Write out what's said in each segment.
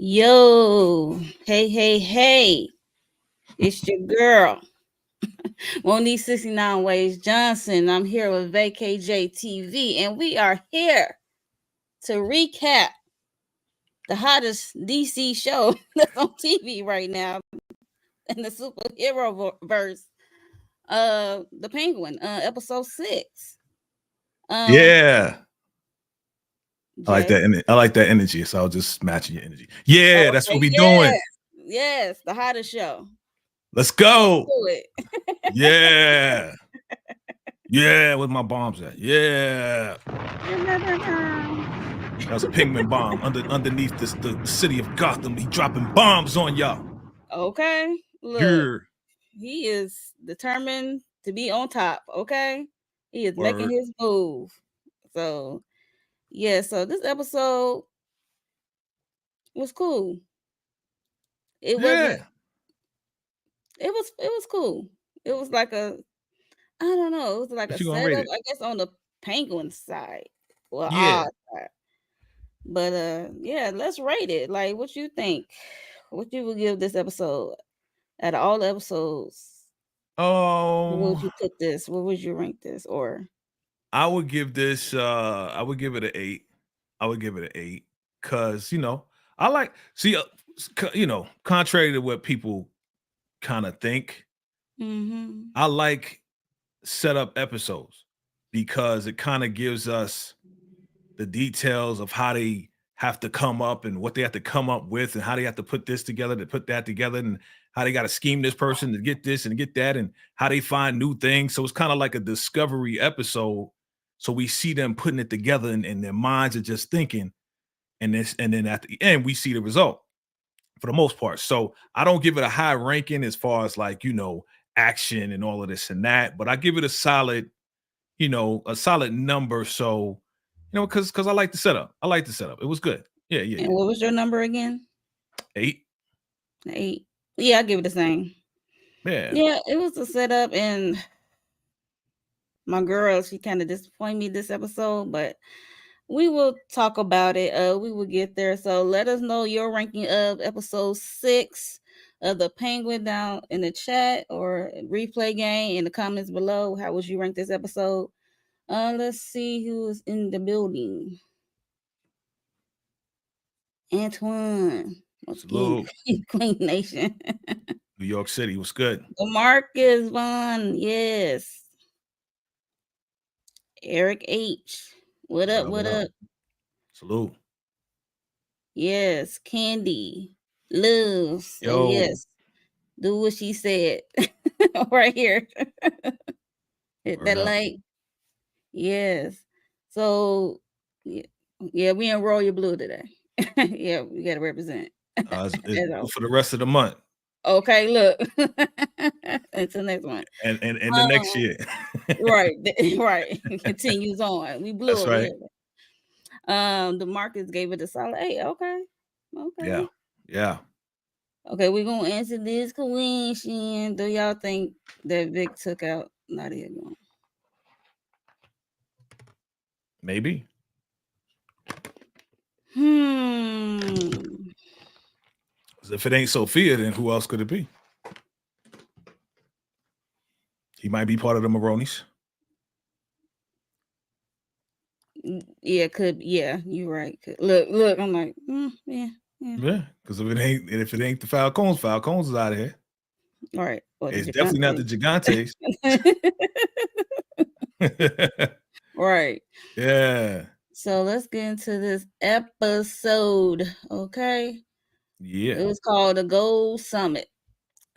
Yo, hey, it's your girl, Monique 69 Ways Johnson. I'm here with VKJ TV, and we are here to recap the hottest DC show that's on TV right now in the superhero verse. The Penguin, episode 6. Um, Yeah, I like Jay. that. I like that energy. So I'll just matching your energy. Yeah, that's what Okay, we yes, doing. yes, the hottest show. Let's Let's go. do it. Yeah, yeah. Where my bombs at? Yeah, that was a Penguin bomb underneath the city of Gotham. He dropping bombs on y'all. Okay, look. Yeah, He is determined to be on top. Okay, he is making word. his move. So yeah, so this episode was cool. It wasn't. Yeah. It was cool. It was like a, I don't know. It was like What a you gonna rate setup, it? I guess, on the Penguin side. Well, Yeah. odd side. But yeah, let's rate it. Like, what you think? What you would give this episode out of all the episodes? Where would Um, you put this? Where would you rank this? Or I would give this. I would give it an 8. I would give it an 8 because I like see. Contrary to what people kind of think, mm-hmm. I like setup episodes because it kind of gives us the details of how they have to come up and what they have to come up with and how they have to put this together to put that together and how they got to scheme this person to get this and get that and how they find new things. So it's kind of like a discovery episode. So we see them putting it together and their minds are just thinking. And then at the end, we see the result for the most part. So I don't give it a high ranking as far as like, action and all of this and that, but I give it a solid number. So, because I like the setup. I like the setup. It was good. Yeah, yeah, And yeah. what was your number again? 8. 8. Yeah, I give it the same. Yeah. Yeah, it was a setup, and my girl, she kind of disappointed me this episode, but we will talk about it. We will get there. So let us know your ranking of episode 6 of the Penguin down in the chat or replay game in the comments below. How would you rank this episode? Let's see who is in the building. Antoine. Once again, Salute. Queen Nation. New York City was good. Marcus Vaughn, yes. Eric H. What What up? up? What What up? up? Salute. Yes, Candy. Love. Say Yo. yes. Do what she said. Right here. Hit Word that up. like. Yes. So yeah, we in Royal Blue today. Yeah, we gotta represent. It's for the rest of the month Okay, look. Until next one. and the next year. Right, right. Continues on. We blew That's it. We right. had the Marcus gave it a solid 8. Okay. Yeah. Yeah. Okay, we're gonna answer this question. Do y'all think that Vic took out Nadia Gunn? Maybe. If it ain't Sophia, then who else could it be? He might be part of the Maronis. Yeah, could. Yeah, you're right. Look. I'm like, yeah. Yeah, because if it ain't the Falcons is out of here. All right. Well, It's definitely not the Gigantes. Right. Yeah. So let's get into this episode. Okay. Yeah. It was called the Gold Summit.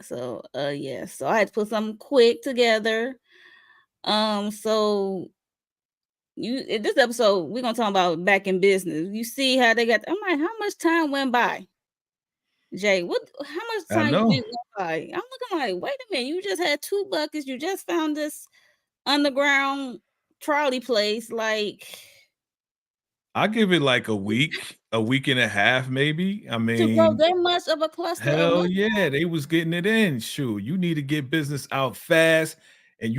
So yeah. So I had to put something quick together. So in this episode, we're gonna talk about back in business. You see how they got. I'm like, how much time went by, Jay? How much I time you know. think went by? I'm looking like, wait a minute, you just had 2 buckets. You just found this underground trolley place. Like, I give it like a week and a half, maybe. I to grow mean, that much of a cluster of hell money. yeah, they was getting it in. Shoot, you need to get business out fast, and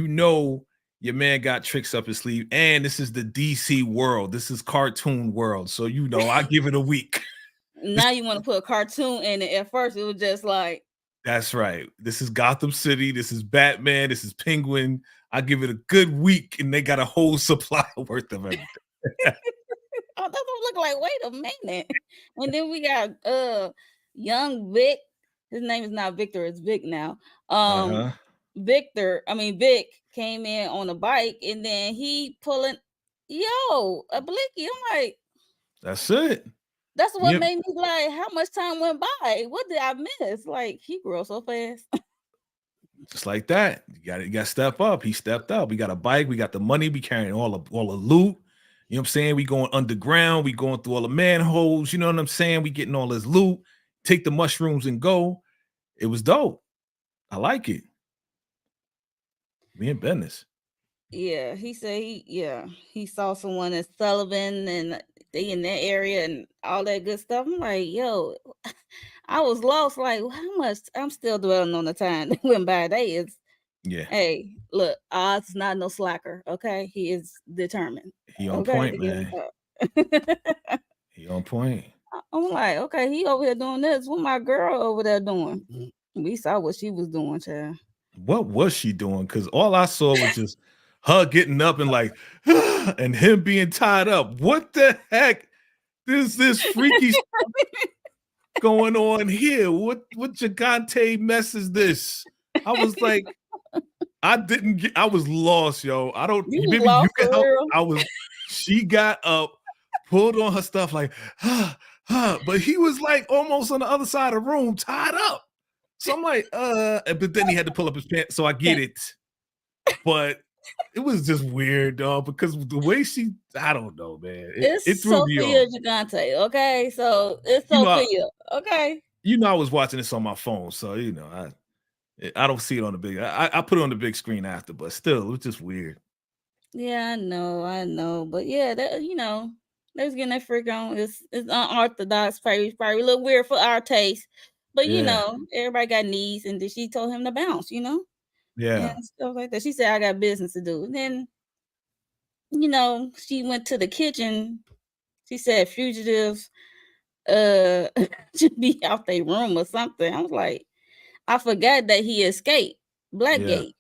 your man got tricks up his sleeve. And this is the DC world. This is cartoon world. So I give it a week. Now you want to put a cartoon in it. At first, it was just like, That's right. This is Gotham City. This is Batman. This is Penguin. I give it a good week, and they got a whole supply worth of everything. oh, that's what it look like. Wait a minute. And then we got young Vic. His name is not Victor, it's Vic now. Vic came in on a bike, and then he pulling a blicky. I'm like, that's it. That's what made me like, how much time went by? What did I miss? Like, he grew so fast. Just like that. You got to step up. He stepped up. We got a bike. We got the money. We carrying all the loot. You know what I'm saying? We going underground. We going through all the manholes. You know what I'm saying? We getting all this loot. Take the mushrooms and go. It was dope. I like it. We in business. Yeah, he said he saw someone at Sullivan and they in that area and all that good stuff. I'm like, yo, I was lost. Like, how much? I'm still dwelling on the time that went by. Hey, look, Oz is not no slacker. Okay, he is determined. He on point, man. He on point. I'm like, okay, he over here doing this. What my girl over there doing? We saw what she was doing, child. What was she doing? Because all I saw was just her getting up and like, and him being tied up. What the heck is this freaky stuff going on here? What gigante mess is this? I was like, I was lost, yo. I don't. Maybe you can help. She got up, pulled on her stuff like, but he was like almost on the other side of the room, tied up. So I'm like, but then he had to pull up his pants. So I get it. But it was just weird, dog, because the way I don't know, man. It threw me off. Gigante, okay? So it's Sophia, okay? You know, I was watching this on my phone, so you know, I don't see it on the big. I put it on the big screen after, but still, it was just weird. Yeah, I know, but yeah, that they was getting that freak on. It's unorthodox, probably a little weird for our taste, but everybody got needs, and then she told him to bounce, yeah, and stuff like that. She said, "I got business to do," and then she went to the kitchen. She said, "Fugitives, should be out their room or something." I was like, I forgot that he escaped Blackgate.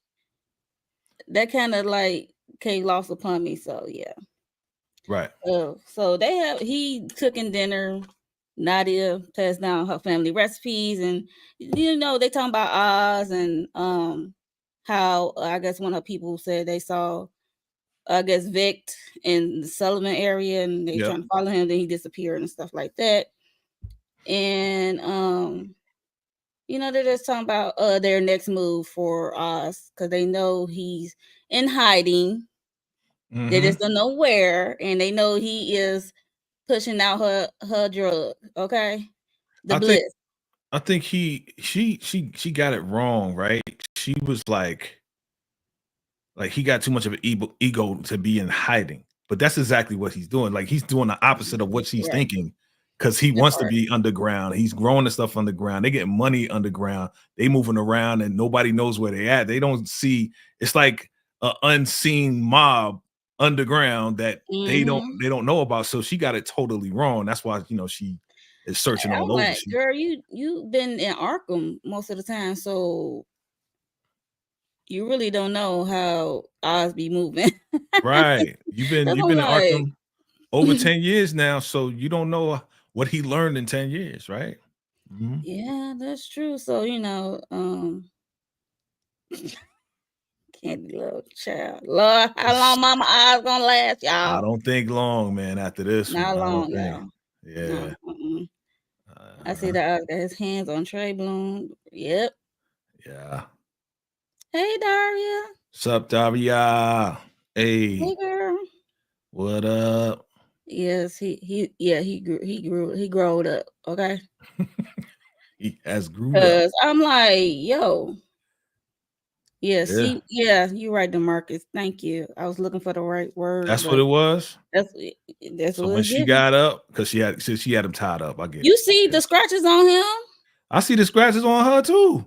That kind of like came lost upon me. So yeah. Right. So he cooking dinner. Nadia passed down her family recipes, and they talking about Oz and how I guess one of her people said they saw Vic in the Sullivan area, and they trying to follow him. Then he disappeared and stuff like that. And they're just talking about their next move for Oz because they know he's in hiding. Mm-hmm. They just don't know where, and they know he is pushing out her drug. Okay, Bliss. I think she got it wrong, right? She was like he got too much of an ego to be in hiding, but that's exactly what he's doing. Like he's doing the opposite of what she's thinking. Because he wants to be underground. He's growing the stuff underground. They get money underground. They moving around and nobody knows where they at. They don't see. It's like an unseen mob underground that they don't know about. So she got it totally wrong. That's why she is searching all over. Girl, you've been in Arkham most of the time, so you really don't know how Oz be moving. Right. You've been in Arkham over 10 years now, so you don't know what he learned in 10 years, right? Mm-hmm. Yeah, that's true. So, Candy Love Child. Lord, how long Mama Oz gonna last, y'all? I don't think long, man, after this Not one. long, y'all. Yeah. No, I see that Oz got his hands on Trey Bloom. Yep. Yeah. Hey, Daria. What's up, Daria? Hey, girl. What up? Yes, he growed up. Okay, he has grew up. I'm like, yo, yes, you're right, DeMarcus. Thank you. I was looking for the right word. That's what it was. That's so what when she got up, because she had him tied up. I get you see the scratches on him. I see the scratches on her too.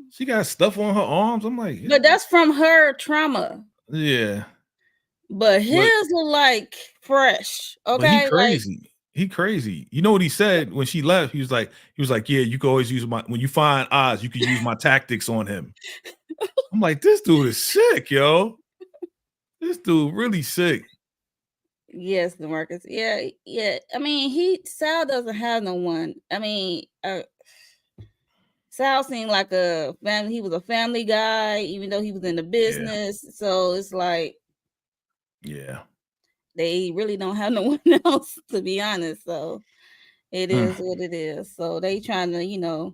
She got stuff on her arms. I'm like, but that's from her trauma. Yeah. But his look like fresh. Okay. But he crazy. He crazy. You know what he said when she left? He was like, yeah, you can always use my when you find Oz, you can use my tactics on him. I'm like, this dude is sick, yo. This dude really sick. Yes, DeMarcus. Yeah, yeah. I mean, Sal doesn't have no one. I mean, Sal seemed like a family. He was a family guy, even though he was in the business. Yeah. So it's like, yeah, they really don't have no one else, to be honest. So it is what it is. So they trying to,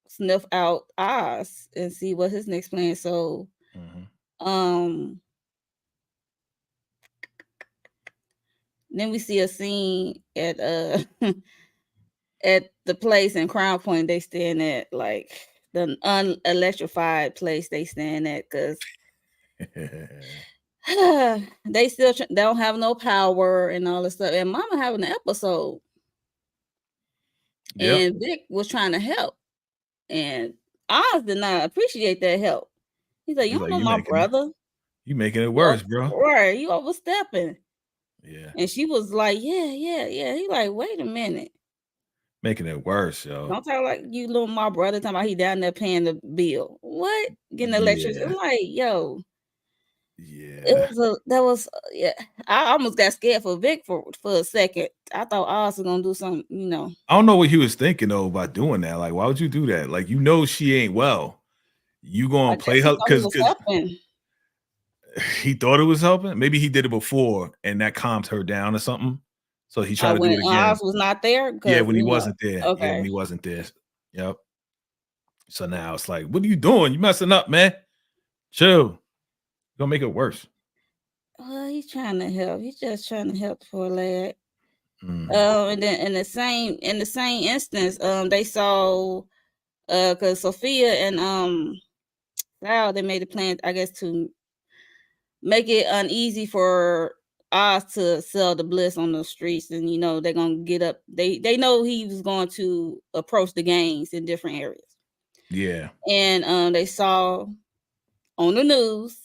sniff out Oz and see what his next plan. So, then we see a scene at at the place in Crown Point they staying at, like the unelectrified place they staying at, because they still they don't have no power and all this stuff. And Mama having an episode, and Vic was trying to help, and Oz did not appreciate that help. He's like, "You don't know my brother. You making it worse, bro. Right? You overstepping." Yeah. And she was like, "Yeah." He like, "Wait a minute." Making it worse, yo. Don't talk like you little my brother talking about he down there paying the bill. What? Getting electricity. I'm like, yo. Yeah. I almost got scared for Vic for a second. I thought Oz was gonna do something, I don't know what he was thinking though about doing that. Like, why would you do that? Like, she ain't well. You gonna play her because he thought it was helping. Maybe he did it before and that calmed her down or something. So he tried to do it again. Oz was not there? Yeah, when he wasn't there. Okay. Yeah, when he wasn't there. Yep. So now it's like, what are you doing? You messing up, man. Chill. You're gonna make it worse. Well, he's trying to help. He's just trying to help the poor lad. Mm-hmm. And then in the same instance, they saw because Sophia and Sal, they made a plan, I guess, to make it uneasy for Oz to sell the bliss on the streets, and they're gonna get up. They know he was going to approach the gangs in different areas. Yeah. And they saw on the news,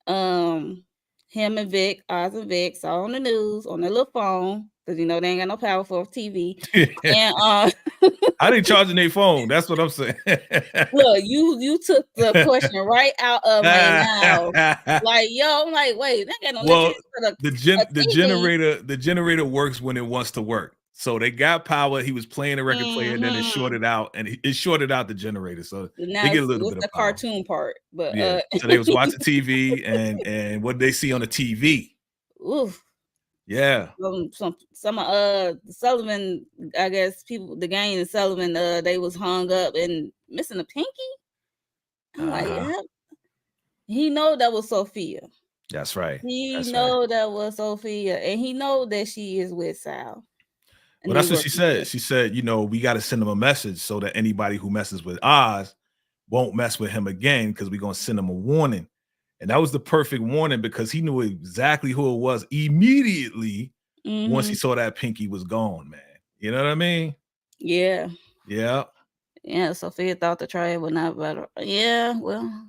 him and Vic, Oz and Vic saw on the news on their little phone, because they ain't got no power for TV. And I didn't charge their phone. That's what I'm saying. Look, you took the question right out of my mouth. Like, yo, I'm like, wait, they got no. Well, the generator works when it wants to work. So they got power. He was playing a record player, and then it shorted out, and it shorted out the generator. So now they get a little bit of the power. Cartoon part, but yeah. So they was watching TV, and what did they see on the TV? Oof. Yeah. Some Sullivan, I guess people, the gang in Sullivan, they was hung up and missing a pinky. I'm like, yeah. He know that was Sophia. That's right. He know that was Sophia, and he know that she is with Sal. Well, that's what she said. She said, we got to send him a message so that anybody who messes with Oz won't mess with him again, because we're going to send him a warning. And that was the perfect warning, because he knew exactly who it was immediately once he saw that pinky was gone, man. You know what I mean? Yeah. Yeah. Yeah, Sophia thought the trial would not better. Yeah, well.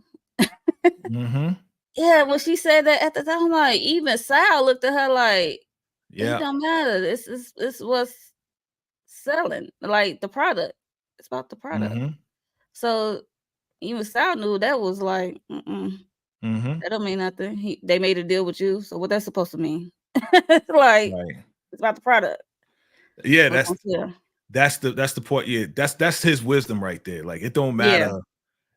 Yeah, when she said that at the time, like, even Sal looked at her like, it don't matter. This what's selling, like the product. It's about the product. So even Sal knew that was like, that don't mean nothing. They made a deal with you, so what that's supposed to mean? Like, it's about the product. Yeah, that's the point. Yeah, that's his wisdom right there. Like, it don't matter. Yeah.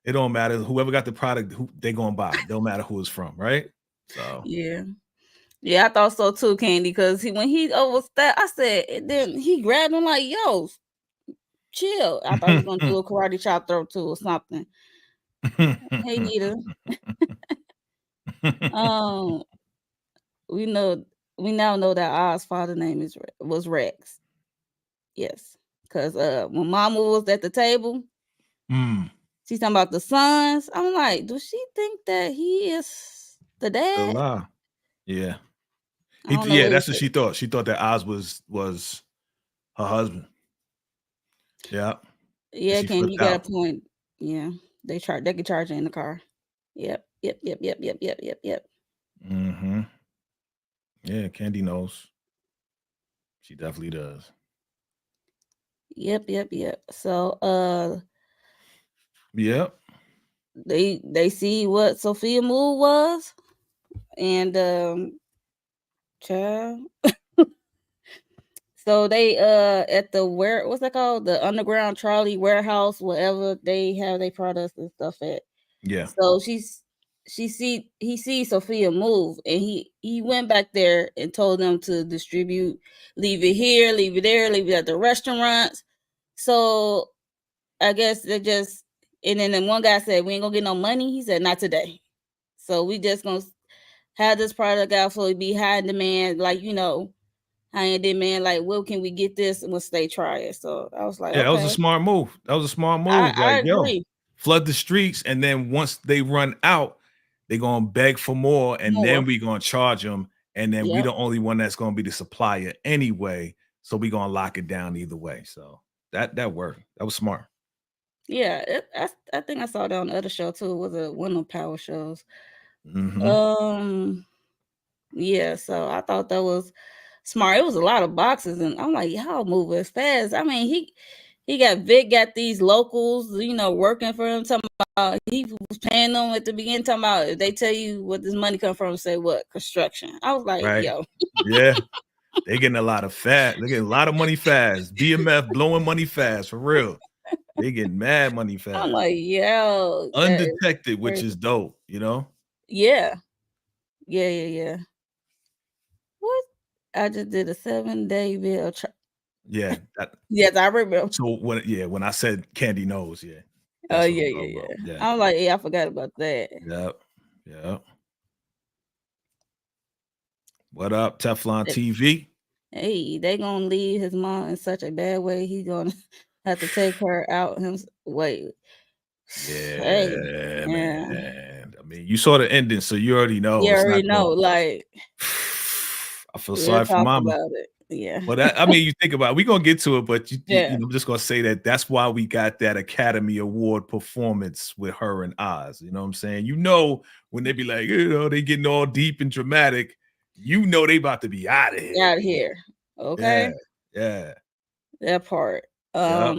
It don't matter. Whoever got the product, they gonna buy. It don't matter who it's from, right? So yeah, I thought so too, Candy. Because when he overstepped, I said, and then he grabbed him like, "Yo, chill." I thought he was gonna do a karate chop throw too or something. Hey, Nita. We now know that Oz's father's name was Rex. Yes, because when Mama was at the table, she's talking about the sons. I'm like, does she think that he is the dad? Yeah. That's what she thought. She thought that Oz was her husband. Yeah. Yeah, Ken, you got a point. Yeah, they can charge her in the car. Yep. Yeah, Candy knows. She definitely does. Yep. So Yep. they see what Sophia Moore was, and child. So they at the what's that called? The underground trolley warehouse, wherever they have their products and stuff at. Yeah. So he sees Sophia move, and he went back there and told them to distribute, leave it here, leave it there, leave it at the restaurants. So I guess they just, and then one guy said, "We ain't gonna get no money." He said, "Not today." So we just gonna have this product out so it be high in demand, like high in demand. Like, where can we get this? And once they try it. So I was like, Yeah, that was a okay, smart move. That was a smart I, move. I Like, yo, agree. flood the streets, and then once they run out, they're gonna beg for more, and then More. we gonna charge them, and then we Yep. the only one that's gonna be the supplier anyway. So we gonna lock it down either way. So that worked. That was smart. Yeah, I think I saw that on the other show too. It was one of the power shows. Mm-hmm. Yeah, so I thought that was smart. It was a lot of boxes, and I'm like, y'all move as fast. I mean, he got Vic got these locals, working for him. Talking about he was paying them at the beginning. Talking about if they tell you what this money come from, say what construction. I was like, Right. yo, Yeah. They getting a lot of fat. They getting a lot of money fast. BMF blowing money fast for real. They getting mad money I'm fast. like, yo, that is Undetected, which crazy. is dope, Yeah. What? I just did a 7-day bill. Yeah. Yes, I remember. So when I said Candy knows, yeah. Oh That's what yeah, I'm yeah, talking yeah. about. Yeah. I'm like, yeah, I forgot about that. Yep. Yep. What up, Teflon TV? Hey, they gonna leave his mom in such a bad way. He's gonna have to take her out. Wait. Hey, Yeah, yeah. man. I mean, you saw the ending, so you already know You it's already not know. going. Like, I feel we'll sorry for talk Mama. about it. Yeah. But I mean, you think about it, we're gonna get to it, but Yeah. I'm just gonna say that's why we got that Academy Award performance with her and Oz. You know what I'm saying? When they be like, they getting all deep and dramatic, they about to be out of here. Out here. Okay. Yeah. That part. Yep.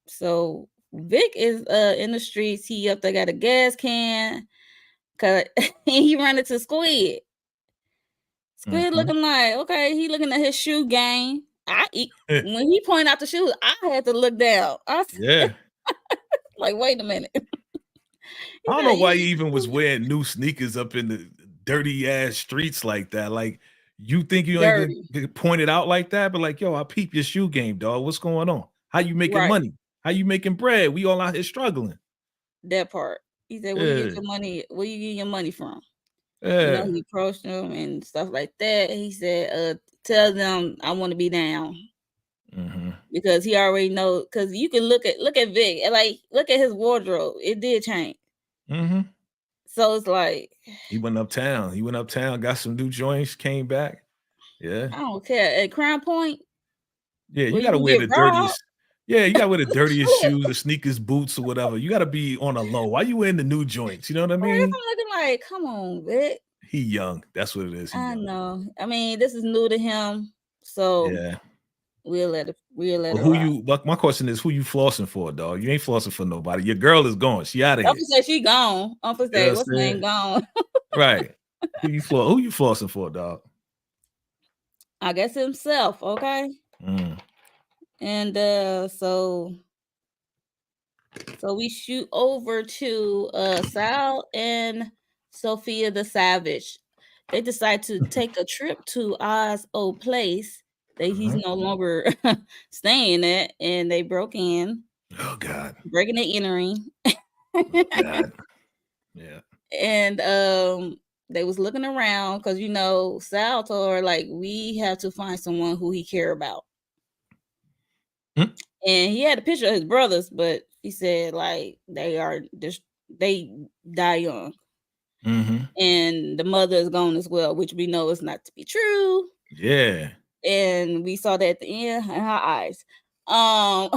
So Vic is in the streets. He up there got a gas can. Cause he run into Squid. Squid looking like, okay, he looking at his shoe game. When he pointed out the shoes, I had to look down. Yeah. Like, wait a minute. I don't know why he even was wearing new sneakers up in the dirty ass streets like that. Like, you think you ain't gonna get pointed out like that? But like, yo, I peep your shoe game, dog. What's going on? How you making money? How you making bread? We all out here struggling. That part. He said, where you get your money? Where you get your money from? Yeah. He approached them and stuff like that. He said, tell them I want to be down. Because he already knows, because you can look at Vic and like look at his wardrobe. It did change. So it's like he went uptown. Got some new joints, came back. Yeah. I don't care. At Crown Point. Yeah, you gotta wear the dirtiest. Yeah, you gotta wear the dirtiest shoes, the sneakers, boots, or whatever. You gotta be on a low. Why you wearing the new joints? You know what I mean? I'm looking like, come on, Vic. He young. That's what it is. I know. I mean, this is new to him. So yeah. We'll let it rock. My question is, who you flossing for, dog? You ain't flossing for nobody. Your girl is gone. She out of here. I'm say she gone. I'm say what's her name gone. Right. Who you flossing for, dog? I guess himself. Okay. And so we shoot over to Sal and Sophia the Savage. They decide to take a trip to Oz's old place that he's no longer staying at, and they broke in. Oh God! Breaking and entering. Oh, God. Yeah. And they was looking around because Sal told her like we have to find someone who he care about. And he had a picture of his brothers, but he said like they die young. And the mother is gone as well, which we know is not to be true. Yeah. And we saw that at the end in her eyes. I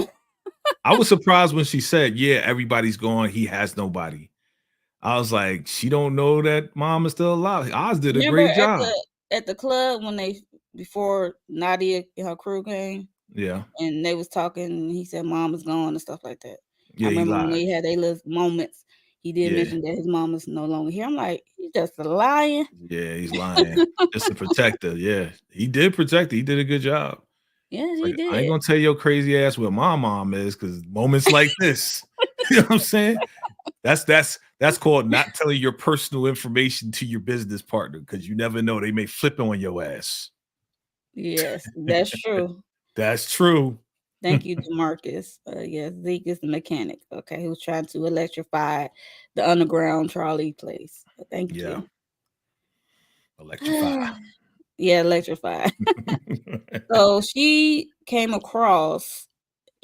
was surprised when she said, yeah, everybody's gone. He has nobody. I was like, she don't know that mom is still alive. Oz did a great job. At the club when before Nadia and her crew came, Yeah. and they was talking. And he said mom is gone and stuff like that. I Yeah, he remember when lied. they had their little moments. He did Yeah. mention that his mom is no longer here. I'm like, he's just lying. Yeah, he's lying. Just to protect her. Yeah. He did protect her. He did a good job. Yes, he Like, I ain't did. gonna tell your crazy ass where my mom is because moments like this, you know what I'm saying? That's called not telling your personal information to your business partner because you never know. They may flip on your ass. Yes, that's true. That's true. Thank you, Demarcus. Yes, Zeke is the mechanic. Okay, who's trying to electrify the underground trolley place. Thank Yeah. you. Electrify. Yeah, electrify. So she came across.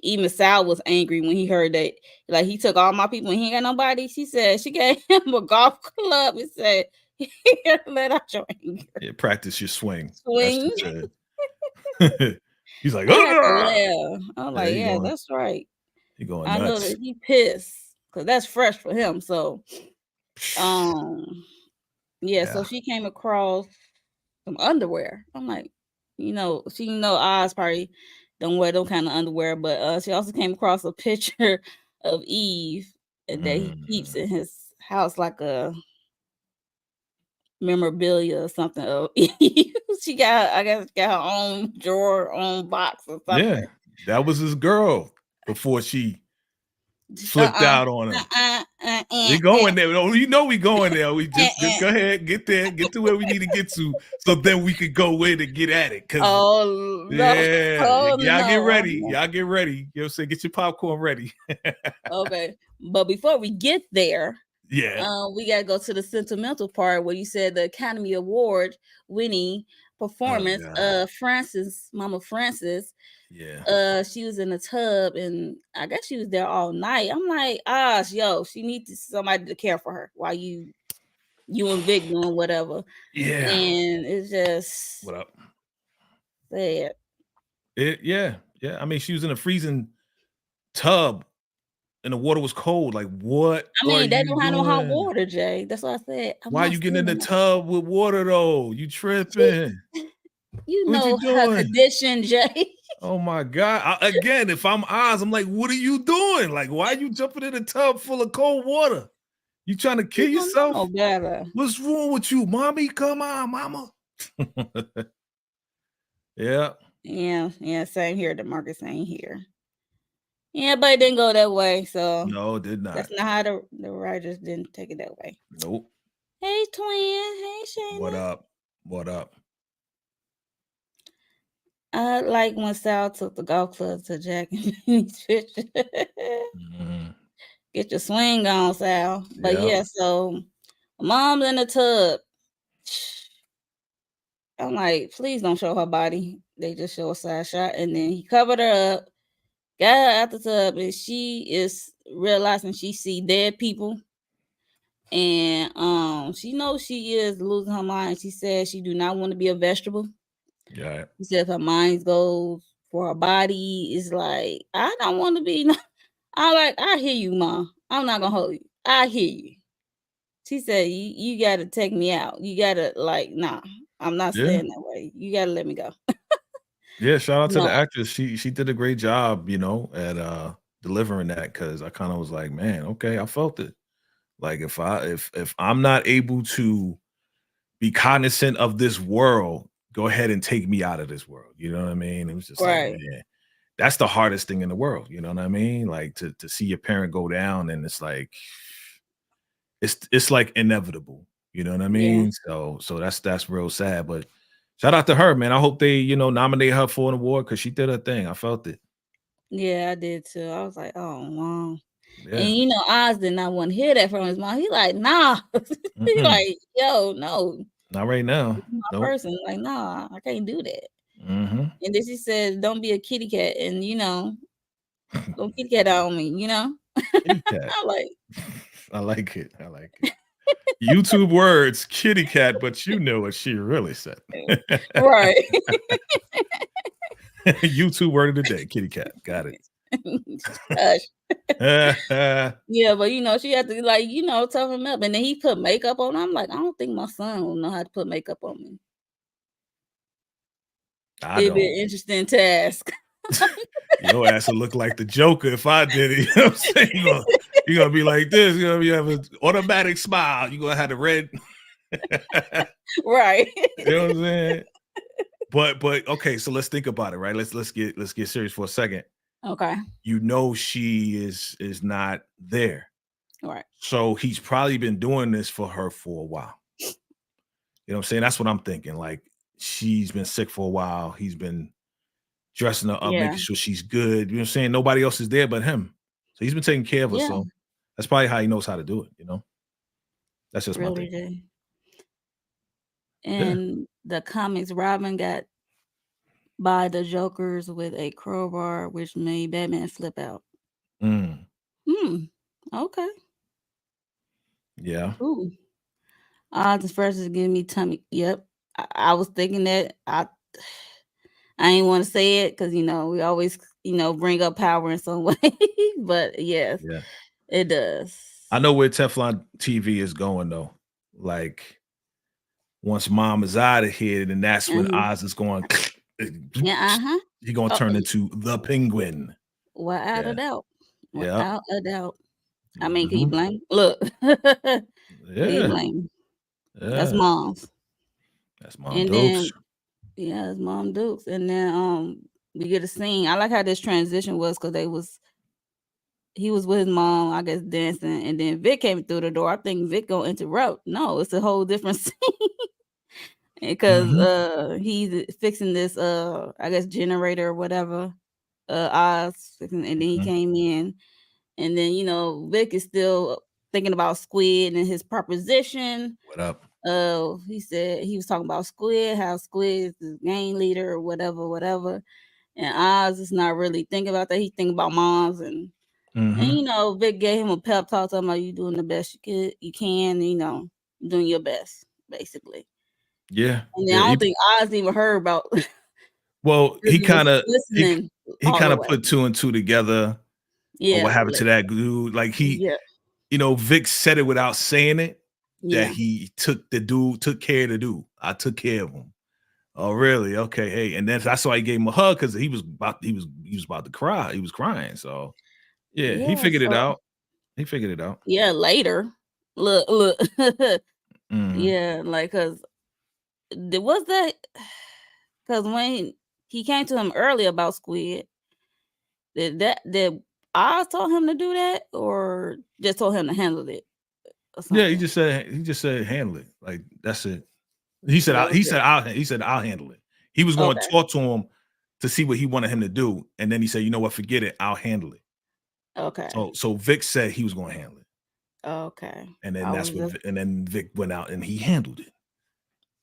Even Sal was angry when he heard that. Like he took all my people and he ain't got nobody. She said she gave him a golf club and said, "Here, let out your anger, Yeah, practice your swing. That's swing." what she said. He's like, I had to "Ugh!" laugh. I was Yeah, like, "Yeah, that's right." he going I know nuts. that he pissed because that's fresh for him. So, um, yeah. So Yeah. she came across some underwear. I'm like, she Oz probably don't wear them kind of underwear, but she also came across a picture of Eve that he keeps Mm. in his house like a memorabilia or something of Eve. She got, I guess, got her own drawer, own box or Yeah, something. that was his girl before she flipped Uh-uh. out on him. We Uh. going there. Oh, you know we going there. We just Uh. go ahead, get there, get to where we need to get to, so then we could go in and get at it. Cause Oh no! yeah, Oh y'all get no! ready. Y'all get ready. You know what I'm saying? Get your popcorn ready. Okay, but before we get there, Yeah. we gotta go to the sentimental part where you said the Academy Award winning Oh performance God. Frances, Mama Frances. Yeah. She was in the tub and I guess she was there all night. I'm like, yo, she needs somebody to care for her while you and Vic doing whatever. Yeah. And it's just What up? sad. Yeah. I mean, she was in a freezing tub and the water was cold. Like, what I are mean, they you don't have no hot doing? water, Jay. That's what I said. I'm Why not you getting in the saying tub with water though? You that. tripping? You What you know her doing? condition, Jay. Oh my God. Again, if I'm Oz, I'm like, what are you doing? Like, why are you jumping in a tub full of cold water? You trying to kill You don't know no yourself? better. What's wrong with you, mommy? Come on, mama. Yeah. Yeah, same here. The market same here. Yeah, but it didn't go that way. So No, did that's not. not how the writers didn't take it that way. Nope. Hey, twin. Hey, What Shayna. up? What up? I like when Sal took the golf club to Jack and Benny's picture. Mhm. Get your swing on, Sal. But Yeah. yeah, so mom's in the tub. I'm like, please don't show her body. They just show a side shot, and then he covered her up, got her out the tub, and she is realizing she see dead people, and she knows she is losing her mind. She says she do not want to be a vegetable. Yeah. She says her mind goes for her body. Is like I don't want to be. I hear you, Mom. I'm not gonna hold you. I hear you. She said, you gotta take me out. You gotta nah, I'm not Yeah. staying that way. You gotta let me go. Yeah. Shout out to the No, actress. She did a great job, at delivering that because I kind of was like, man, okay, I felt it. Like if I'm not able to be cognizant of this world, go ahead and take me out of this world. You know what I mean? It was just like, right. man, that's the hardest thing in the world. You know what I mean? Like to see your parent go down and it's like it's like inevitable. You know what I Yeah. mean? So that's real sad. But shout out to her, man. I hope they, nominate her for an award because she did her thing. I felt it. Yeah, I did too. I was like, oh Mom. And Yeah. Oz did not want to hear that from his mom. He like, nah. He Mm-mm. like, yo, no, Not right now. this is my Nope. person. Like, nah, I can't do that. Hmm. And then she said, don't be a kitty cat and don't kitty cat on me, Kitty cat. I like I like it. I like it. YouTube words, kitty cat, but you know what she really said. right. YouTube word of the day, kitty cat. Got it. Hush. Yeah. Yeah, but she had to tough him up. And then he put makeup on. I'm like, I don't think my son will know how to put makeup on me. I It'd be don't. an interesting task. Your ass will look like the Joker if I did it. You know what I'm saying? You're gonna be like this. You're gonna have an automatic smile. You're gonna have the red. Right. You know what I'm saying? But okay, so let's think about it, right? Let's get serious for a second. Okay. You know she is not there. Right. So he's probably been doing this for her for a while. You know what I'm saying? That's what I'm thinking. Like she's been sick for a while. He's been dressing her up, Yeah. making sure she's good. You know what I'm saying? Nobody else is there but him. So he's been taking care of her. Yeah. So that's probably how he knows how to do it, you know? That's just my Really thing. do. And the comics, Robin got by the Jokers with a crowbar, which made Batman flip out. Mm, Okay. yeah. Ooh. Odds first is giving me tummy. Yep. I was thinking that. I ain't want to say it because we always bring up power in some way. But yes, Yeah. it does. I know where Teflon TV is going though. Like once mom is out of here, then that's when Oz is going. Yeah. He's gonna turn into the Penguin. Without a doubt. Yeah. Without a doubt. I mean, can you Mhm. blame? Look. Can you Yeah. blame? That's Yeah. mom's. That's Mom And Dukes. then yeah, it's Mom Dukes. And then we get a scene. I like how this transition was because he was with his mom, I guess, dancing, and then Vic came through the door. I think Vic gonna interrupt. No, it's a whole different scene. Because Mhm. he's fixing this I guess generator or whatever. Oz fixing, and then he Mhm. came in, and then Vic is still thinking about Squid and his proposition. What up? He said he was talking about Squid, how Squid is the gang leader or whatever. And Oz is not really thinking about that. He's thinking about moms and Mhm. Vic gave him a pep talk talking about you doing the best you can, doing your best, basically. Yeah. And then I Yeah. don't think Oz even heard about Well, he really was kind of listening he all kind the of way. put two and two together or what Yeah, happened to that dude. Like yeah, Vic said it without saying it that yeah, he took care of the dude. I took care of him. Oh, really? Okay. Hey, and then that's why he gave him a hug because he was about to cry. He was crying. So yeah, he yeah. figured it So out. He figured it out. yeah, later, look, Mhm. yeah, like there was that because when he came to him earlier about Squid, did Oz told him to do that or just told him to handle it or Yeah, something? he just said handle it. Like that's it. He said That was it. he said I'll handle it. He was going to Okay, talk to him to see what he wanted him to do, and then he said, "You know what? Forget it. I'll handle it." okay, So Vic said he was going to handle it, okay. and then I was just And then Vic went out and he handled it,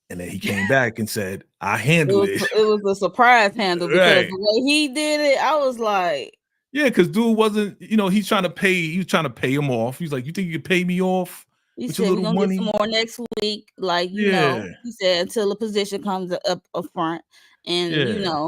and then he came back and said, "I handled it." it was a surprise handle because Right? the way he did it, I was like, Yeah, because dude wasn't. He's trying to pay. He was trying to pay him off. He's like, "You think you can pay me off he with your said we're little gonna get some money?" more next week. Like, Yeah, he said until a position comes up front, and yeah,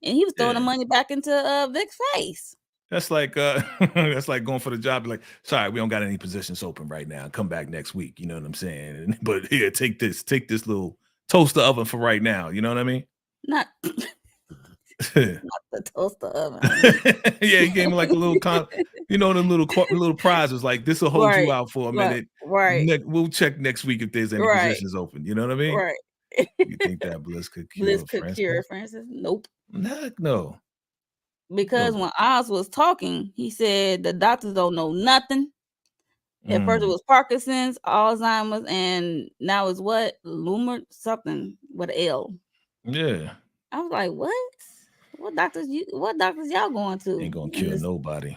and he was throwing the yeah. money back into Vic's face. That's like that's like going for the job. Like, sorry, we don't got any positions open right now. Come back next week. You know what I'm saying? But here, take this little toaster oven for right now. You know what I mean? Not Yeah, the toaster oven. he gave me like a little the little prizes. Like this will hold you Right, out for a right, minute. right, We'll check next week if there's any right, positions open. You know what I mean? right. You think that bliss could Bliss cure could cure Francis? Francis. Nope. Heck no, Because no. when Oz was talking, he said the doctors don't know nothing. At first it Mm, was Parkinson's, Alzheimer's, and now it's what? Lumer something with an L. yeah, I was like, what? What doctors y'all going ain't to? gonna And cure this, nobody.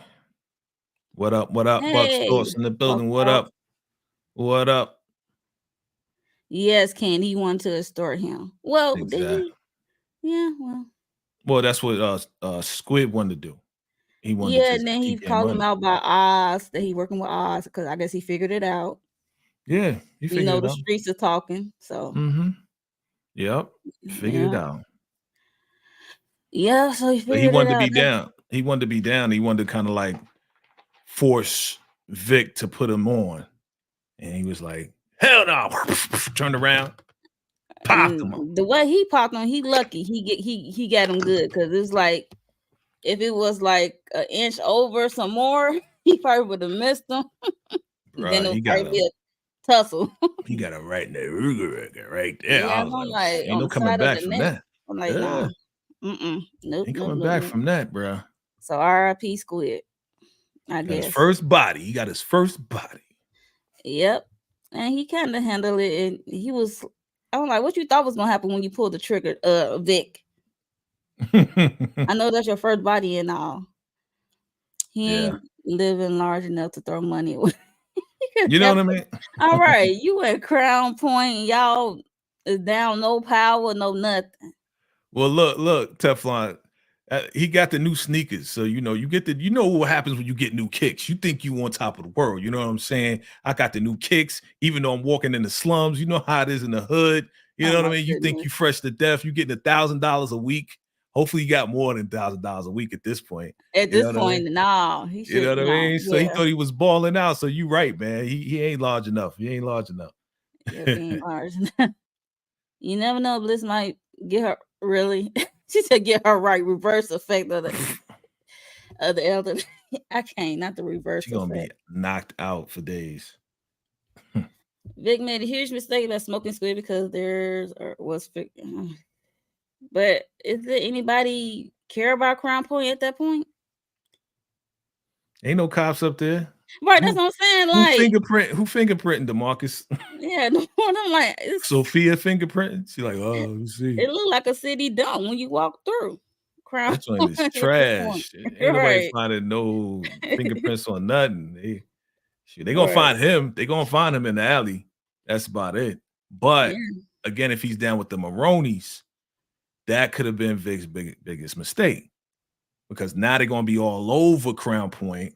What up? What up? Bucks hey, thoughts in the Buck building. What Thoughts. up? What up? Yes, Ken, he wanted to extort him. Well, did Exactly. he? Yeah, well. Well, that's what Squid wanted to do. He wanted Yeah, to and then keep he's getting calling him money. out by Oz, that he working with Oz, because I guess he figured it out. Yeah, he figured it The out. streets are talking. So Mm-hmm. Yep. Figured it yeah. out. Yeah, so he But he figured it wanted to out. be down. He wanted to be down. He wanted to kind of like force Vic to put him on. And he was like, hell no. Turned around. Popped him. And the way he popped him, he lucky. He got him good because it's like if it was like an inch over some more, he probably would have missed him. Then it Bruh, he would got probably be him. a tussle. He got him right in the right there. Yeah, I I'm was like, like ain't on no the coming side of back the from neck. that. I'm like, Yeah, nah. Nope, ain't nope, coming nope, back nope. from that, bruh. So R.I.P. Squid, I Got his guess. first body. He got his first body. Yep. And he kind of handled it. And he was, I'm like, what you thought was gonna happen when you pulled the trigger, Vic? I know that's your first body and all. He Yeah. ain't living large enough to throw money away. You know what I mean? All right, you at Crown Point, y'all is down, no power, no nothing. Well, look, Teflon. He got the new sneakers, so you know you know what happens when you get new kicks. You think you on top of the world. You know what I'm saying? I got the new kicks, even though I'm walking in the slums. You know how it is in the hood. You Oh know what I my mean? You think goodness. you fresh to death. You getting $1,000 a week. Hopefully, you got more than $1,000 a week at this point. At You know this what I mean? point, no, he You know should what I no, mean? So he yeah. thought he was balling out. So you right, man. He ain't large enough. He ain't large enough. Yeah, being large. You never know, Bliss might get her really. She said get her right reverse effect of the elder. I can't, not the reverse She gonna be effect. knocked out for days. Vic made a huge mistake about smoking squid because there's or was but is there anybody care about Crown Point at that point? Ain't no cops up there. Right, that's Who what I'm saying. who Like, fingerprinting DeMarcus? yeah, no, I'm like, Sophia fingerprinting? She like, oh, let me see. it looked like a city dump when you walk through Crown That joint is Point at this point. trash. Ain't nobody Right. finding no fingerprints on nothing. They gonna Right. find him. They gonna find him in the alley. That's about it. Yeah. But again, if he's down with the Maronis, that could have been Vic's biggest mistake because now they're gonna be all over Crown Point,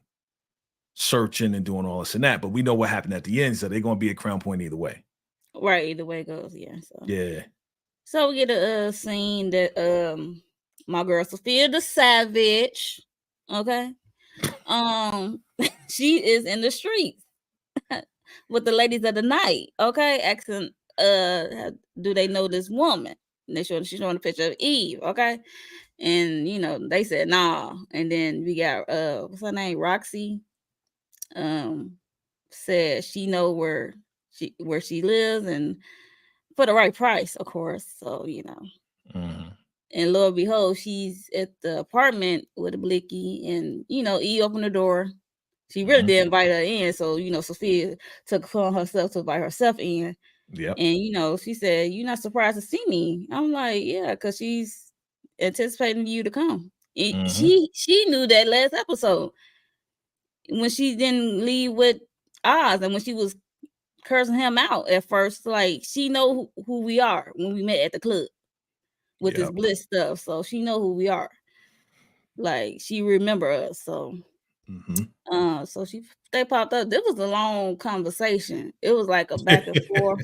searching and doing all this and that. But we know what happened at the end, so they're gonna be at Crown Point either way. Right, either way it goes, yeah. Yeah. So we get a scene that my girl Sophia the Savage, okay, she is in the streets with the ladies of the night, okay, asking do they know this woman? And she's showing a picture of Eve, okay, and you know they said nah, and then we got what's her name, Roxy, said she know where she lives and for the right price, of course. So you know. And lo and behold, she's at the apartment with a blicky, and you know, E opened the door. She really did invite her in, so you know, Sophia took upon herself to invite herself in. Yep. And you know, she said, "You're not surprised to see me." I'm like, "Yeah," because she's anticipating you to come. And she knew that last episode when she didn't leave with Oz, and when she was cursing him out at first, like she know who we are when we met at the club with this Bliss stuff, so she know who we are. Like she remember us, so so they popped up. This was a long conversation. It was like a back and forth.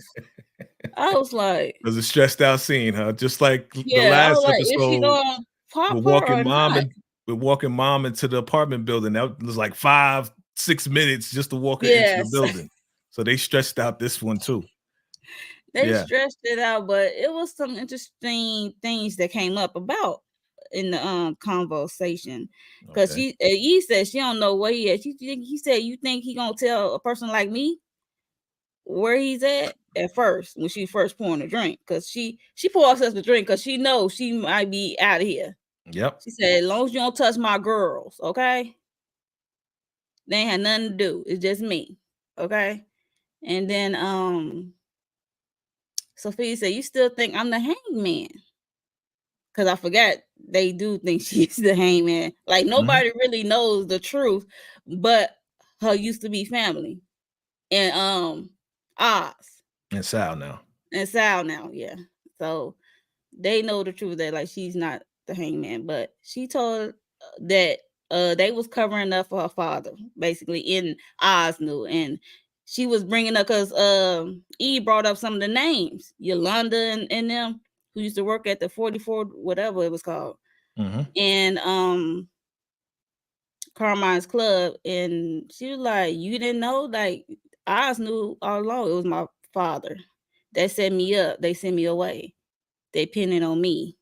I was like, it was a stressed out scene, huh? Just like the yeah, I was last like, is she episode, gonna pop we're her walking or mom not? and we're walking mom into the apartment building. That was like 5-6 minutes just to walk her into the Yes. building. So they stressed out this one too. They stressed it out, but it was some interesting things that came up about in the conversation. Because he said she don't know where he at. He said, you think he gonna tell a person like me where he's at first when she first pouring a drink? Because she poured herself the drink because she knows she might be out of here. Yep. She said, as long as you don't touch my girls, okay? They ain't had nothing to do. It's just me. Okay. And then Sophia said, you still think I'm the hangman? Because I forgot they do think she's the hangman. Like nobody really knows the truth, but her used to be family. And Oz. And Sal now. Yeah. So they know the truth that like she's not the hangman, but she told that they was covering up for her father, basically, in Oz knew, and she was bringing up because Eve brought up some of the names, Yolanda and them who used to work at the 44 whatever it was called, and Carmine's Club, and she was like, "You didn't know? Like Oz knew all along it was my father." that set me up. They sent me away. They pinned it on me.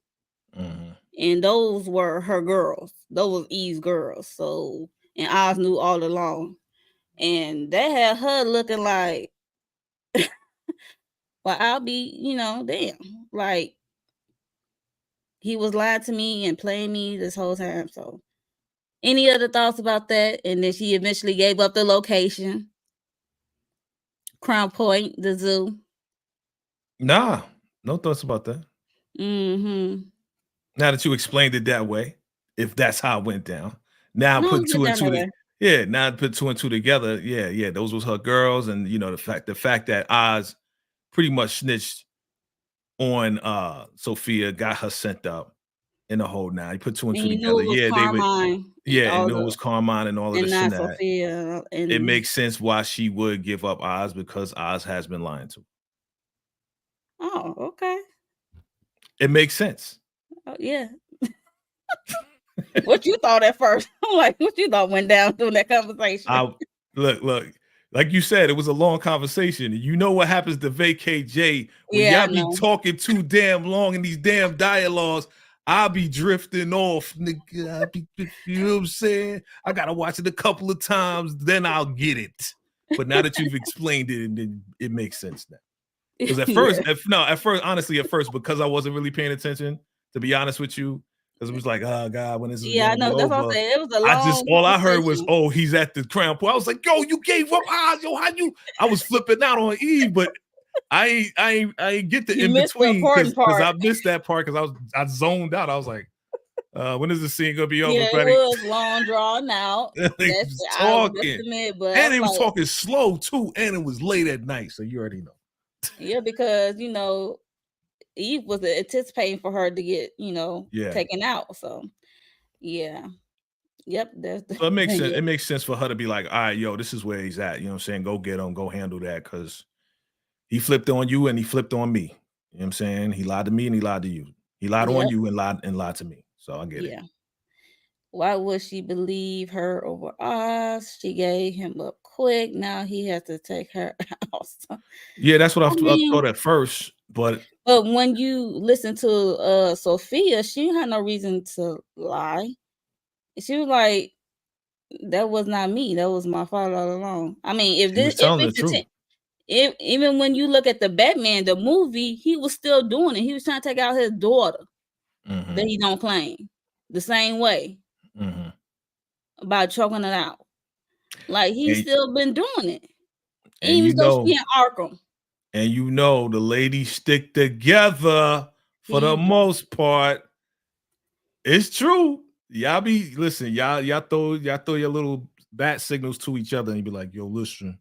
Mhm. And those were her girls. Those was Eve's girls. So, and Oz knew all along. And that had her looking like, well, I'll be, damn. Like, he was lying to me and playing me this whole time. So, any other thoughts about that? And then she eventually gave up the location. Crown Point, the zoo. Nah, no thoughts about that. Mm-hmm. Now that you explained it that way, if that's how it went down. Now No, put get two and down two that to, way. yeah, now put two and two together. Yeah, those was her girls. And the fact that Oz pretty much snitched on Sophia, got her sent up in the whole now. You put two and And two you knew together. it was Yeah, they would, Carmine and yeah, and all knew it the was Carmine and all of and this and not that. Sophia It and makes sense why she would give up Oz, because Oz has been lying to her. oh, okay. It makes sense. Oh, yeah. What you thought at first? I'm like, what you thought went down during that conversation? I look, like you said, it was a long conversation. You know what happens to VKJ when Yeah, I y'all be know. talking too damn long in these damn dialogues. I'll be drifting off, nigga. You know what I'm saying? I gotta watch it a couple of times, then I'll get it. But now that you've explained it, then it makes sense now. Because honestly, at first, because I wasn't really paying attention, to be honest with you, because it was like, oh God, when this is Yeah, I gonna be know. That's what I'm over. saying. It was a long All I heard was, conversation. oh, he's at the Crown Point. I was like, yo, you gave up Oz, yo, how you? I was flipping out on Eve, but I ain't get the You in missed the between important because part. I missed that part because I zoned out. I was like, when is the scene gonna be over, Yeah, it buddy? was long drawn out. They That's was I must talking, admit, but I and was they was like, talking slow too, and it was late at night, so you already know. yeah, because Eve was anticipating for her to get, Yeah. taken out. So yeah. Yep, that's the So it makes sense. yeah. It makes sense for her to be like, all right, yo, this is where he's at. You know what I'm saying? Go get him, go handle that, because he flipped on you and he flipped on me. You know what I'm saying? He lied to me and he lied to you. He lied on Yep, you and lied to me. So I get it. yeah. Why would she believe her over us? She gave him up quick. Now he has to take her out. So, Yeah, that's what I I mean, thought at first, but but when you listen to Sophia, she didn't have no reason to lie. She was like, that was not me. That was my father all along. I mean, she was if telling the it's truth. if even when you look at the Batman, the movie, he was still doing it. He was trying to take out his daughter that he don't claim the same way by choking it out. Like he's And, still been doing it, and even though she in Arkham. and the ladies stick together for the He most part. It's true. Y'all listen, y'all throw your little bat signals to each other and you be like, yo, listen,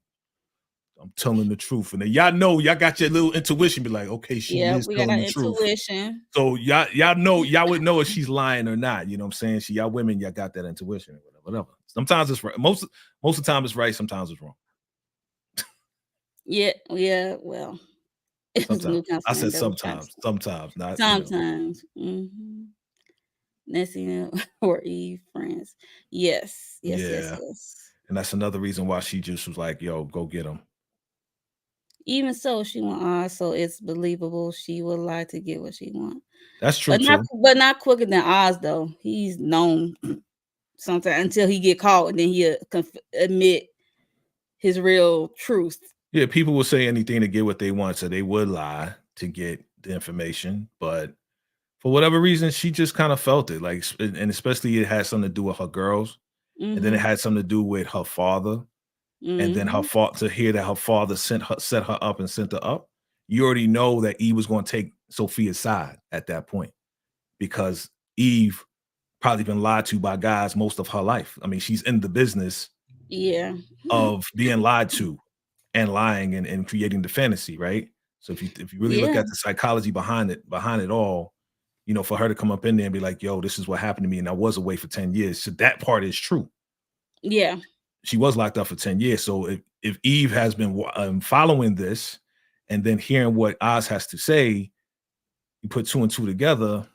I'm telling the truth. And then y'all got your little intuition, be like, okay, she yeah, is we got telling our the truth. intuition. So y'all would know if she's lying or not. You know what I'm saying? Y'all women, y'all got that intuition or whatever. Sometimes it's right. Most of the time it's right, sometimes it's wrong. Yeah, well, it's Sometimes. new I said sometimes. sometimes, not Sometimes. Nancy or Eve friends. Yes. Yeah. And that's another reason why she just was like, yo, go get him. Even so, she went on, so it's believable she would lie to get what she want. That's true too. But not quicker than Oz though. He's known sometimes until he get caught, and then he'll admit his real truth. Yeah, people will say anything to get what they want, so they would lie to get the information. But for whatever reason, she just kind of felt it, like, and especially it had something to do with her girls, and then it had something to do with her father, and then to hear that her father set her up and sent her up. You already know that Eve was going to take Sophia's side at that point, because Eve probably been lied to by guys most of her life. I mean, she's in the business of being lied to and lying and creating the fantasy, right? So if you really look at the psychology behind it all, for her to come up in there and be like, yo, this is what happened to me, and I was away for 10 years. So that part is true. Yeah. She was locked up for 10 years. So if Eve has been following this and then hearing what Oz has to say, you put two and two together,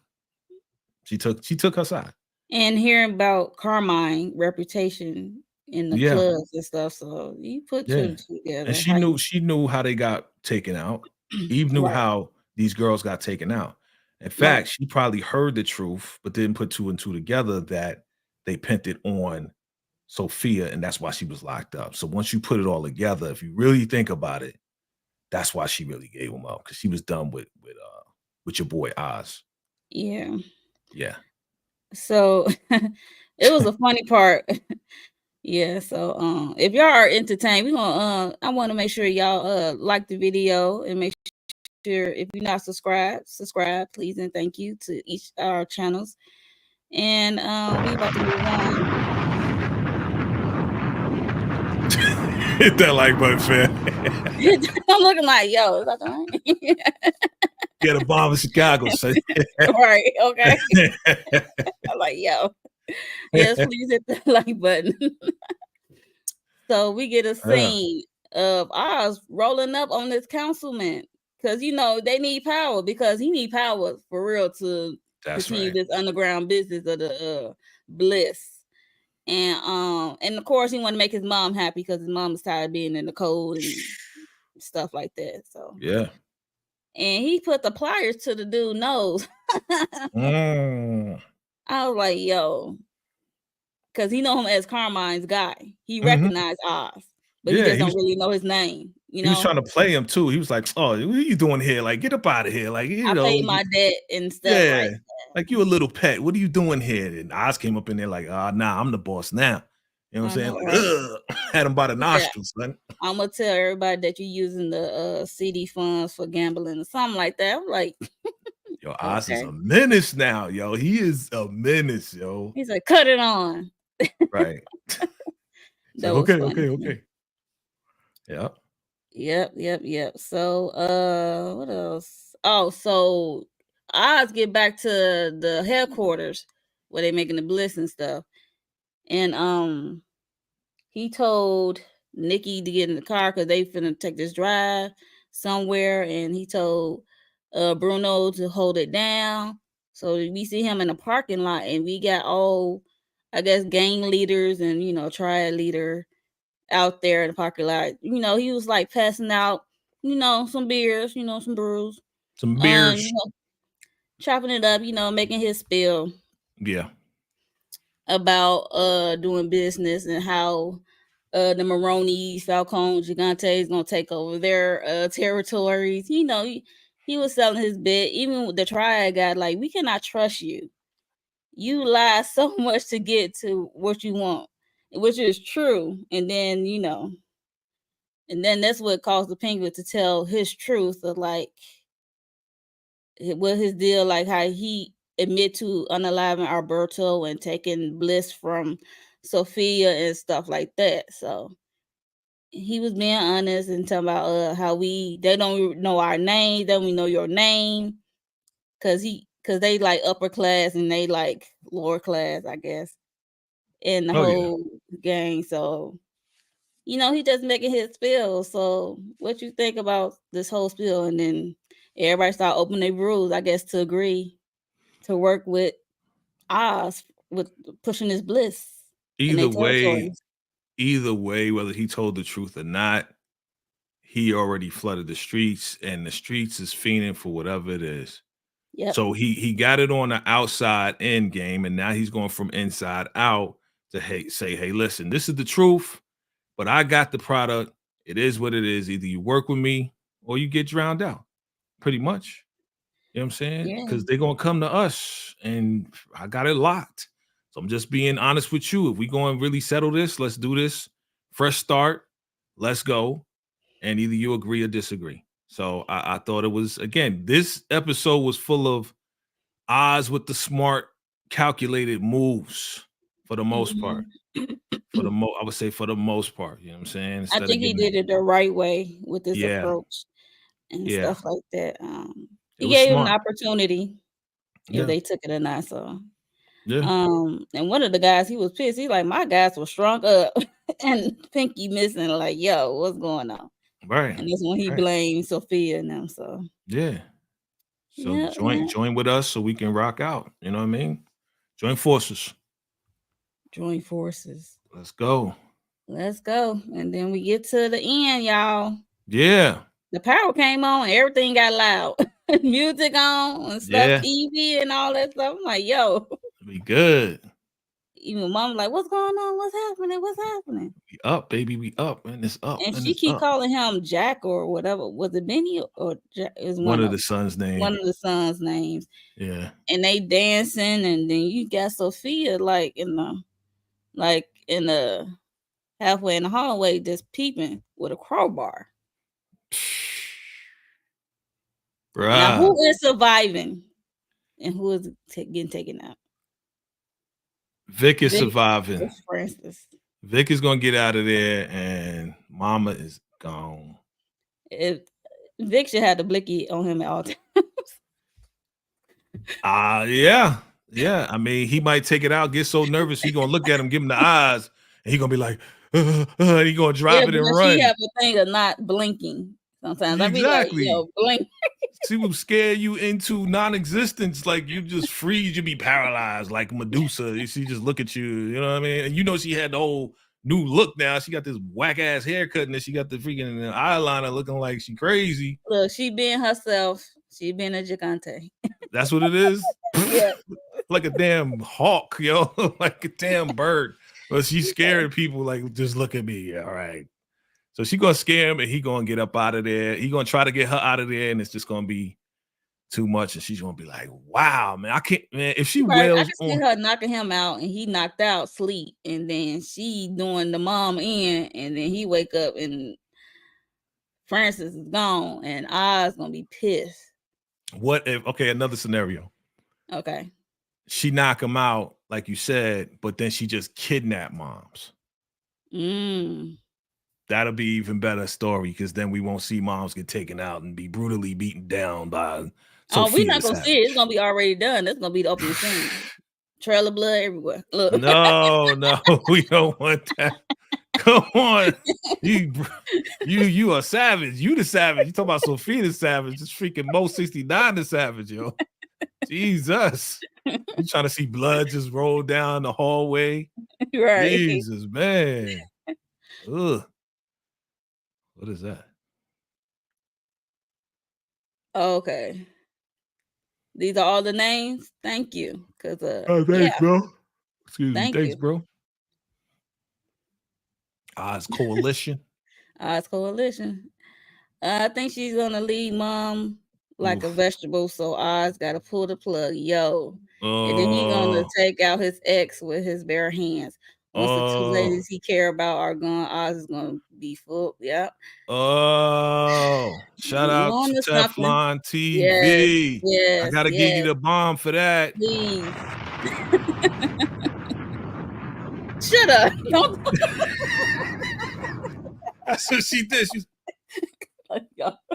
she took her side. And hearing about Carmine reputation in the clubs and stuff. So you put two and two together. And she knew how they got taken out. Eve knew Right. how these girls got taken out. In Right. fact, she probably heard the truth, but didn't put two and two together that they pinned it on Sophia, and that's why she was locked up. So once you put it all together, if you really think about it, that's why she really gave him up because she was done with your boy Oz. Yeah. Yeah. So it was a funny part. Yeah, so if y'all are entertained, we gonna I want to make sure y'all like the video and make sure if you're not subscribe, please and thank you to each our channels. And we about to move on. Hit that like button, fam. I'm looking like, yo, is that the right? Get a bomb in Chicago, son. Right, okay. I'm like, yo, yes, please hit the like button. So we get a scene of Oz rolling up on this councilman because you know they need power because he need power for real to That's continue right. this underground business of the Bliss. And of course he want to make his mom happy because his mom is tired of being in the cold and stuff like that. So Yeah. and he put the pliers to the dude nose. Mm. I was like, yo, because he know him as Carmine's guy. He Mhm. recognized Oz, but he Yeah, just don't really know his name. You he was know, trying to play him too. He was like, "Oh, what are you doing here? Like, get up out of here! Like, I paid my debt and stuff yeah, like like you a little pet. What are you doing here?" And Oz came up in there like, nah, I'm the boss now." You know what I I'm saying? know, Like, right? had him by the He said, nostrils, son. I'm gonna tell everybody that you're using the CD funds for gambling or something like that. I'm like, Yo, Oz is okay. a menace now, yo. He is a menace, yo. He said, cut it on. Right. It's That like, was okay, funny. okay, okay. Yeah. Yep. So what else? Oh, so Oz get back to the headquarters where they making the bliss and stuff. And he told Nikki to get in the car because they finna take this drive somewhere, and he told Bruno to hold it down. So we see him in the parking lot, and we got all, I guess, gang leaders and triad leader out there in the parking lot. He was like passing out, some beers, some brews, Some beers. chopping it up, making his spiel Yeah. about doing business and how the Maroni, Falcone, Gigante is gonna take over their territories. He was selling his bit. Even with the triad guy, like, we cannot trust you. You lie so much to get to what you want, which is true. And then that's what caused the Penguin to tell his truth of like what his deal, like how he admit to unaliving Alberto and taking Bliss from Sophia and stuff like that. So he was being honest and talking about how they don't know our name, then we know your name, because they like upper class and they like lower class, I guess, in the Oh yeah. whole gang. So he just making his spill. So what you think about this whole spill? And then everybody start opening their rules, I guess, to agree to work with Oz with pushing this Bliss in their Either way, territories. either way, whether he told the truth or not, he already flooded the streets, and the streets is fiending for whatever it is. Yep. So he got it on the outside end game, and now he's going from inside out to say, hey, listen, this is the truth, but I got the product. It is what it is. Either you work with me or you get drowned out. Pretty much. You know what I'm saying? Yeah. Because they're gonna come to us, and I got it locked. So I'm just being honest with you. If we going to really settle this, let's do this. Fresh start. Let's go. And either you agree or disagree. So I thought it was, again, this episode was full of Oz with the smart, calculated moves for the most part. Mhm. I would say for the most part. You know what I'm saying? I Instead of think he giving, did it the right way with this yeah, approach and yeah, stuff like that. it He was gave him an smart. opportunity if Yeah, they took it or not. So, yeah, and one of the guys, he was pissed. He's like, my guys were shrunk up and Pinky missing. Like, yo, what's going on? right, And that's when he right, blamed Sophia and them. So, yeah. So yeah. join with us so we can rock out. You know what I mean? Join forces. Join forces. Let's go. Let's go. And then we get to the end, y'all. Yeah. The power came on, everything got loud. Music on and stuff, Yeah, TV and all that stuff. I'm like, yo. we good. Even mom like, what's going on? What's happening? What's happening? We up, baby. We up, and it's up, And and she it's keep up. calling him Jack or whatever. Was it Benny or Jack? Is One of the sons' one name. of the sons' names. Yeah. And they dancing, and then you got Sophia like in the halfway in the hallway just peeping with a crowbar. Now Bruh. who is surviving and who is getting taken out? Vic is Vic surviving. or Francis. Vic is gonna get out of there, and Mama is gone. If Vic should have the blicky on him at all times. Yeah. I mean, he might take it out, get so nervous, he gonna look at him, give him the eyes, and he gonna be like, he gonna drop it and run. She have a thing of not blinking. Sometimes I be like, yo, blink. She will scare you into non-existence, like you just freeze, you be paralyzed like Medusa. She just look at you, you know what I mean? And you know she had the whole new look now. She got this whack ass haircut, and then she got the freaking eyeliner looking like she crazy. Look, she being herself. She being a gigante. That's what it is. Yeah. Like a damn hawk, yo, like a damn bird. But she's scaring people. Like, just look at me. Yeah, all right. So she gonna scare him, and he gonna get up out of there. He gonna try to get her out of there, and it's just gonna be too much. And she's gonna be like, "Wow, man, I can't, man." If she Right, I wails can see her knocking him out, and he knocked out, sleep, and then she doing the mom in, and then he wake up, and Francis is gone, and Oz gonna be pissed. What if? Okay, another scenario. Okay. She knock him out, like you said, but then she just kidnap moms. That'll be even better story, because then we won't see moms get taken out and be brutally beaten down by. We're not gonna see it. It's gonna be already done. That's gonna be the opening scene. Trail of blood everywhere. Look. No, we don't want that. Come on, you are savage. You the savage. You talking about Sophia the savage? Just freaking Mo 69 the savage, yo. Jesus, you trying to see blood just roll down the hallway? Right. Jesus, man. Ugh. What is that? Okay. These are all the names. Thank you. Thanks, bro. Excuse me. Thanks, you. bro. Oz Coalition. Oz Coalition. I think she's gonna leave mom like a vegetable, so Oz gotta pull the plug, yo. And then he's gonna take out his ex with his bare hands. Once the two ladies he care about are gone, Oz is gonna be full. Yep. Shout out to Teflon TV. Yes, I gotta give you the bomb for that. Please. Shut up. That's what she did. She's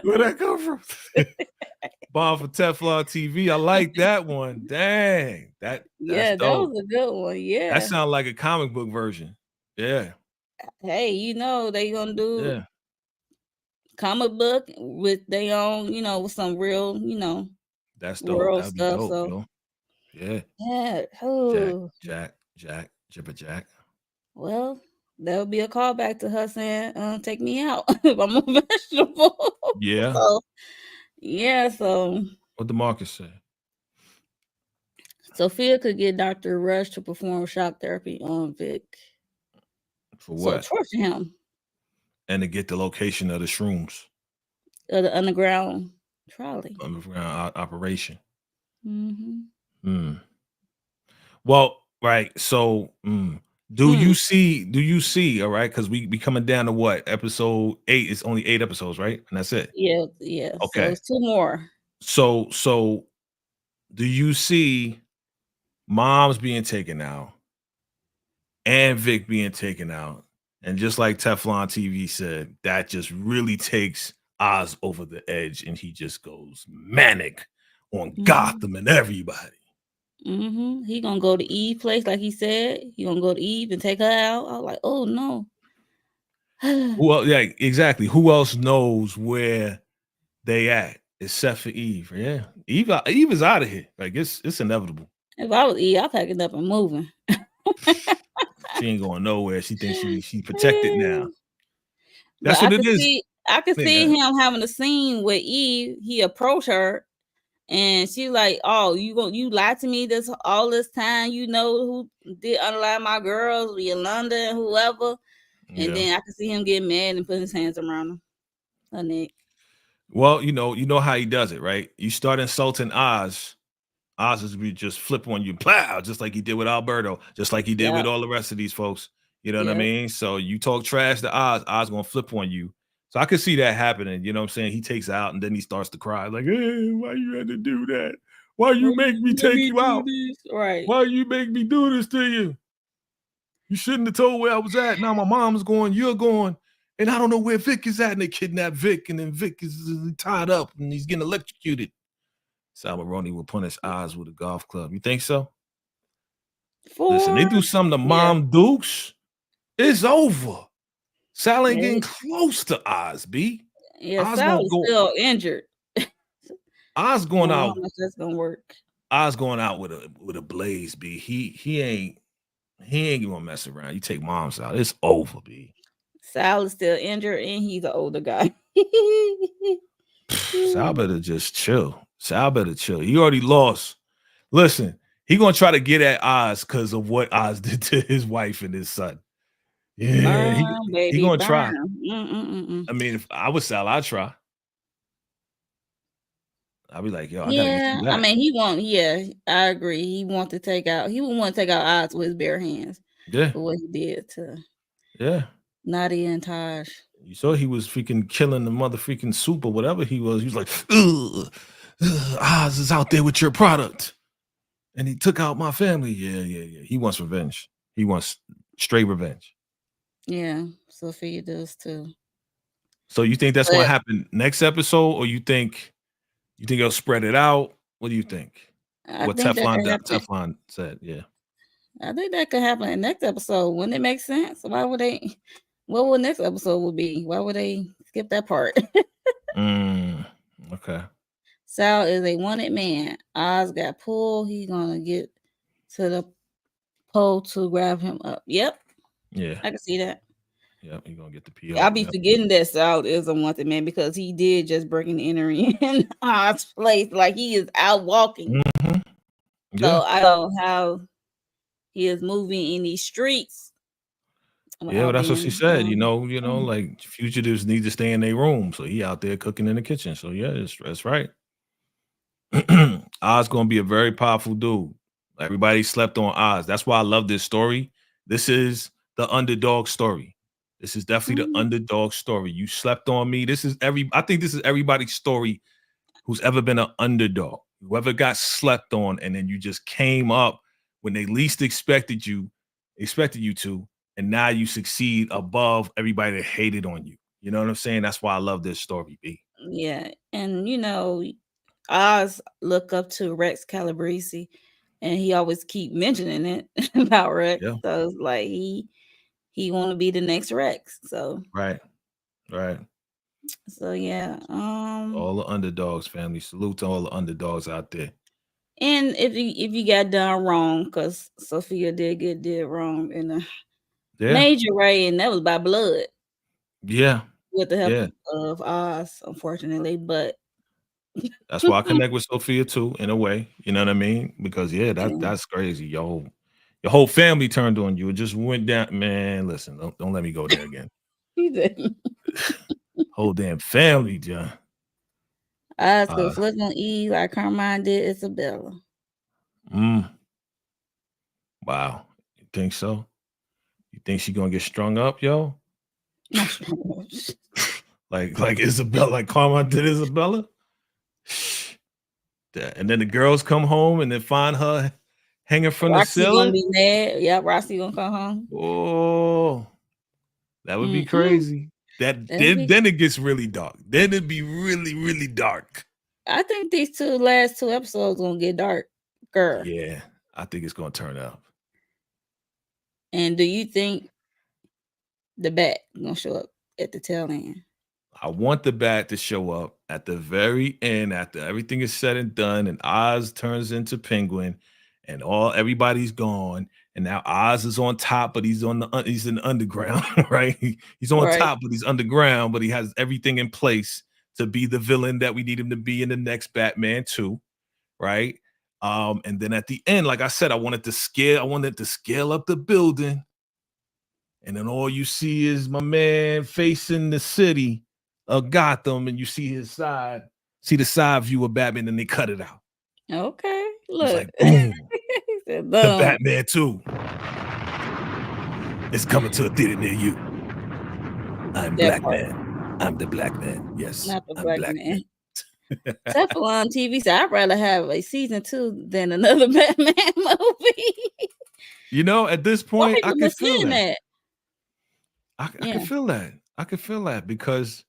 where'd that come from? Bomb for Teflon TV. I like that one. Dang. That was a good one. Yeah. That sounds like a comic book version. Yeah. Hey, they gonna do comic book with their own, with some real, that's dope. World That'd stuff. Be dope, so yo. Yeah. Yeah. Oh. Jack, Jibber Jack. Well, that would be a callback to her saying, take me out if I'm a vegetable. Yeah. So What the Marcus say? Sophia could get Dr. Rush to perform shock therapy on Vic. For what? So torture him. And to get the location of the shrooms. The underground trolley. Underground operation. Mm-hmm. Well, right. So do you see, all right? Because we coming down to what? Episode 8. It's only 8 episodes, right? And that's it. Yeah. Okay. So it's 2 more. So do you see moms being taken out and Vic being taken out? And just like Teflon TV said, that just really takes Oz over the edge, and he just goes manic on Gotham and everybody. Mm-hmm. He gonna go to Eve place, like he said. He gonna go to Eve and take her out. I was like, oh no. Well, yeah, exactly. Who else knows where they at except for Eve? Yeah, Eve is out of here. Like it's inevitable. If I was Eve, I'm packing up and moving. She ain't going nowhere. She thinks she protected now. That's what it is. I could see Nigga, him having a scene with Eve. He approached her, and she like, "Oh, you lied to me this all this time. You know who did unalive my girls, Yolanda and whoever." And yeah. then I could see him get mad and put his hands around her neck. Well, you know how he does it, right? You start insulting Oz. Oz is be just flip on you, plow, just like he did with Alberto, just like he did with Yep, all the rest of these folks. You know what I yep. mean? So you talk trash to Oz, Oz gonna flip on you. So I could see that happening. You know what I'm saying? He takes out and then he starts to cry, like, hey, why you had to do that? Why Why you make me you let take me you do out? this? Right. Why you make me do this to you? You shouldn't have told where I was at. Now my mom's going, you're going, and I don't know where Vic is at. And they kidnapped Vic, and then Vic is tied up and he's getting electrocuted. Sal Maroni will punish Oz with a golf club. You think so? Listen, they For do something to yeah, Mom Dukes, it's over. Sal ain't getting yeah, close to Oz, B. yeah. Oz Sal gonna is go. still injured. Oz I going don't know how out. much that's gonna work. Oz going out with a blaze, B. He ain't gonna mess around. You take Mom's out, it's over, B. Sal is still injured, and he's an older guy. Sal better just chill. Sal better chill. He already lost. Listen, he gonna try to get at Oz because of what Oz did to his wife and his son. Yeah, Burn, he baby, gonna try. burn. Mm-mm-mm-mm. I mean, if I was Sal, I'd try. I'd be like, yo, I gotta get you Yeah, I back. mean, he won't. Yeah, I agree. He want to take out. He would want to take out odds with his bare hands Yeah, for what he did to yeah. Nadia and Taj. You saw he was freaking killing the mother freaking soup or whatever he was. He was like, ugh, Oz is out there with your product. And he took out my family. Yeah, yeah, yeah. He wants revenge. He wants straight revenge. Yeah, Sophia does too. So you think that's gonna But happen next episode, or you think it'll spread it out? What do you think? I What think that could happen. Teflon said, yeah. I think that could happen in next episode. Wouldn't it make sense? Why would they? What would next episode would be? Why would they skip that part? Mm, okay. Sal is a wanted man. Oz got pulled. He's gonna get to the pole to grab him up. Yep, Yeah. I can see that. Yep. You're gonna get the I'll PO. be Yep. forgetting that Sal is a wanted man because he did just break and enter in Oz's place. Like he is out walking. Mhm. Yeah. So I don't know how he is moving in these streets Yeah, well, without that's what she being said. mm, Like fugitives need to stay in their room. So he out there cooking in the kitchen. So yeah, that's right. Oz gonna be a very powerful dude. Everybody slept on Oz. That's why I love this story. This is the underdog story. This is definitely the mm, underdog story. You slept on me. I think this is everybody's story who's ever been an underdog. Whoever got slept on and then you just came up when they least expected you to, and now you succeed above everybody that hated on you. You know what I'm saying? That's why I love this story, B. yeah. And Oz look up to Rex Calabrese and he always keep mentioning it about Rex. Yeah, So it's like he want to be the next Rex. right, right. So yeah. All the underdogs, family. Salute to all the underdogs out there. And if you got done wrong, because Sophia did wrong in a Yeah, major way, and that was by blood yeah, with the help yeah. of Oz, unfortunately. But That's why I connect with Sophia too, in a way. You know what I mean? Because yeah, yeah, that's crazy. Your whole family turned on you. It just went down. Man, listen, don't let me go there again. he did. Whole damn family, John. Oz could Uh, flip on Eve like Carmine did Isabella. mm, wow. You think so? You think she gonna get strung up, yo? Like Isabella, like Carmine did Isabella? And then the girls come home and then find her hanging from the Roxy gonna ceiling. be mad. Yep, Roxy gonna come home. Oh, that would be Mm-mm. crazy. That That'd be. then it gets really dark. Then it'd be really, really dark. I think these last two episodes gonna get darker. Yeah, I think it's gonna turn up. And do you think the bat gonna show up at the tail end? I want the bat to show up at the very end after everything is said and done, and Oz turns into Penguin, and everybody's gone, and now Oz is on top, but he's in the underground, right? He's on Right. top, but he's underground, but he has everything in place to be the villain that we need him to be in the next Batman 2, right? And then at the end, like I said, I wanted to scale up the building, and then all you see is my man facing the city of Gotham, and you see the side view of Batman, and they cut it out. Okay. It's Look. like, boom, He said, the boom. Batman 2 is coming to a theater near you. I'm That Black part. Man. I'm the Black Man. Yes, Not the I'm black Black man. Man. Teflon TV said, I'd rather have a season 2 than another Batman movie. You know, at this More point, I people been can feel saying that. that. I Yeah. can feel that. I can feel that because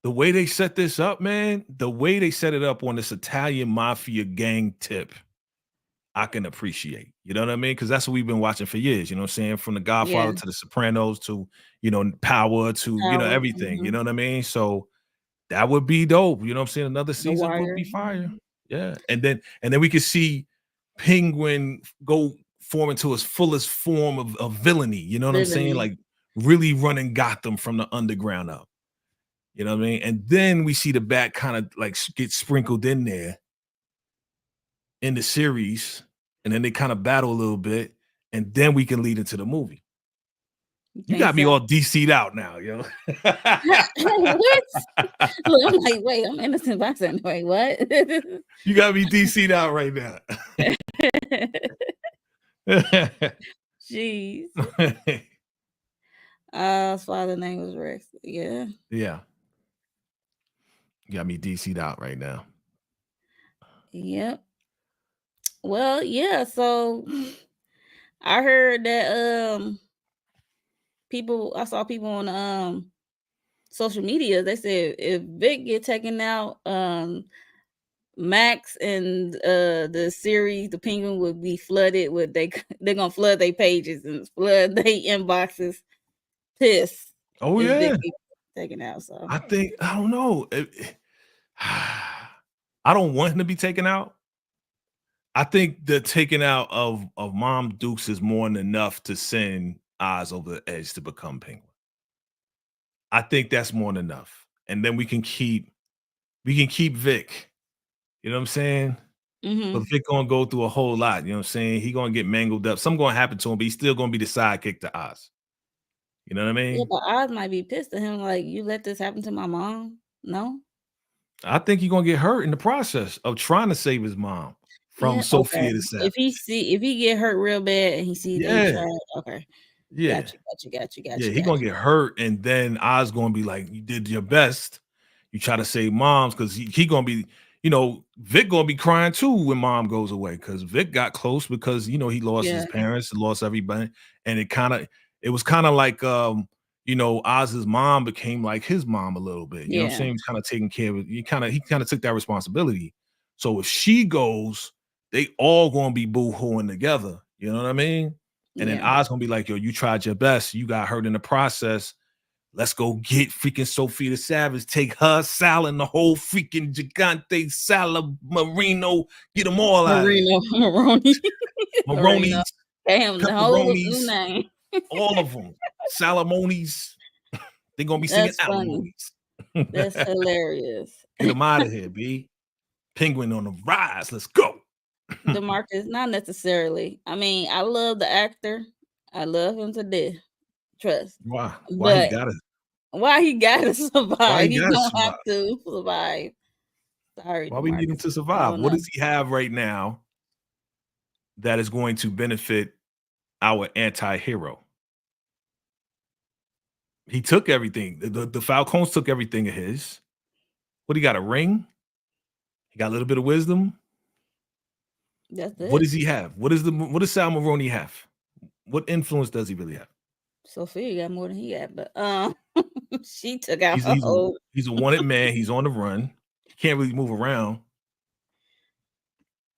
the way they set this up, man, the way they set it up on this Italian mafia gang tip, I can appreciate. You know what I mean? Because that's what we've been watching for years. You know what I'm saying? From The Yeah. Godfather to The Sopranos to, Power to, Power. everything. You Mhm. know what I mean? So that would be dope. You know what I'm saying? Another The season would Wire. be fire. Yeah. And then we could see Penguin go form into his fullest form of villainy. You know what I'm saying? Villainy. Like really running Gotham from the underground up. You know what I mean? And then we see the Bat kind of like get sprinkled in there in the series, and then they kind of battle a little bit, and then we can lead into the movie. You You think got me so? all DC'd out now, yo. What? Look, I'm like, wait, I'm innocent bystander. Wait, what? You got me DC'd out right now. Jeez. His father's name was Rex. Yeah. Yeah. You got me DC'd out right now. Yep. Well, yeah, so I heard that I saw people on social media, they said if Vic get taken out, Max and the series, the Penguin, would be flooded with they're gonna flood their pages and flood their inboxes. Pissed Oh if Vic yeah. get taken out. So I don't know. I don't want him to be taken out. I think the taking out of Mom Dukes is more than enough to send Oz over the edge to become Penguin. I think that's more than enough. And then we can keep Vic. You know what I'm saying? But Vic gonna go through a whole lot. You know what I'm saying? He gonna get mangled up. Something gonna happen to him, but he's still gonna be the sidekick to Oz. You know what I yeah, mean? but Oz might be pissed at him, like, you let this happen to my mom? No? I think he's gonna get hurt in the process of trying to save his mom from Yeah, Sophia okay. the Savage. If he get hurt real bad and he see they Yeah. tried, okay. Yeah. Got you. Yeah, he gonna get hurt, and then Oz gonna be like, "You did your best. You try to save moms," because he gonna be, Vic gonna be crying too when mom goes away because Vic got close because he lost his Yeah. parents, lost everybody, and it was kind of like Oz's mom became like his mom a little bit. You know what I'm Yeah. saying? He was kind of taking care of it. He kind of took that responsibility. So if she goes, they all gonna be boo-hooing together. You know what I mean? And then Yeah. Oz gonna be like, yo, you tried your best. You got hurt in the process. Let's go get freaking Sophia the Savage. Take her, Sal, and the whole freaking Gigante, Sala, Marino. Get them all out of there. Maroni. Maroni's, Damn, the whole new pepperonis, name. all of them. Salamonis. They're gonna be singing That's funny. alimonies. That's hilarious. Get them out of here, B. Penguin on the rise. Let's go. DeMarcus, not necessarily. I mean, I love the actor. I love him to death. Trust. Why But he gotta why he gotta survive? He gotta don't have survive? to survive. Sorry, Why we need him DeMarcus. to I survive? don't What know. does he have right now that is going to benefit our anti-hero? He took everything. The Falcons took everything of his. What, he got a ring? He got a little bit of wisdom. That's it. What does he have? What does Sal Maroni have? What influence does he really have? Sophia got more than he got, but she took out He's her a whole. he's a wanted man. He's on the run. He can't really move around.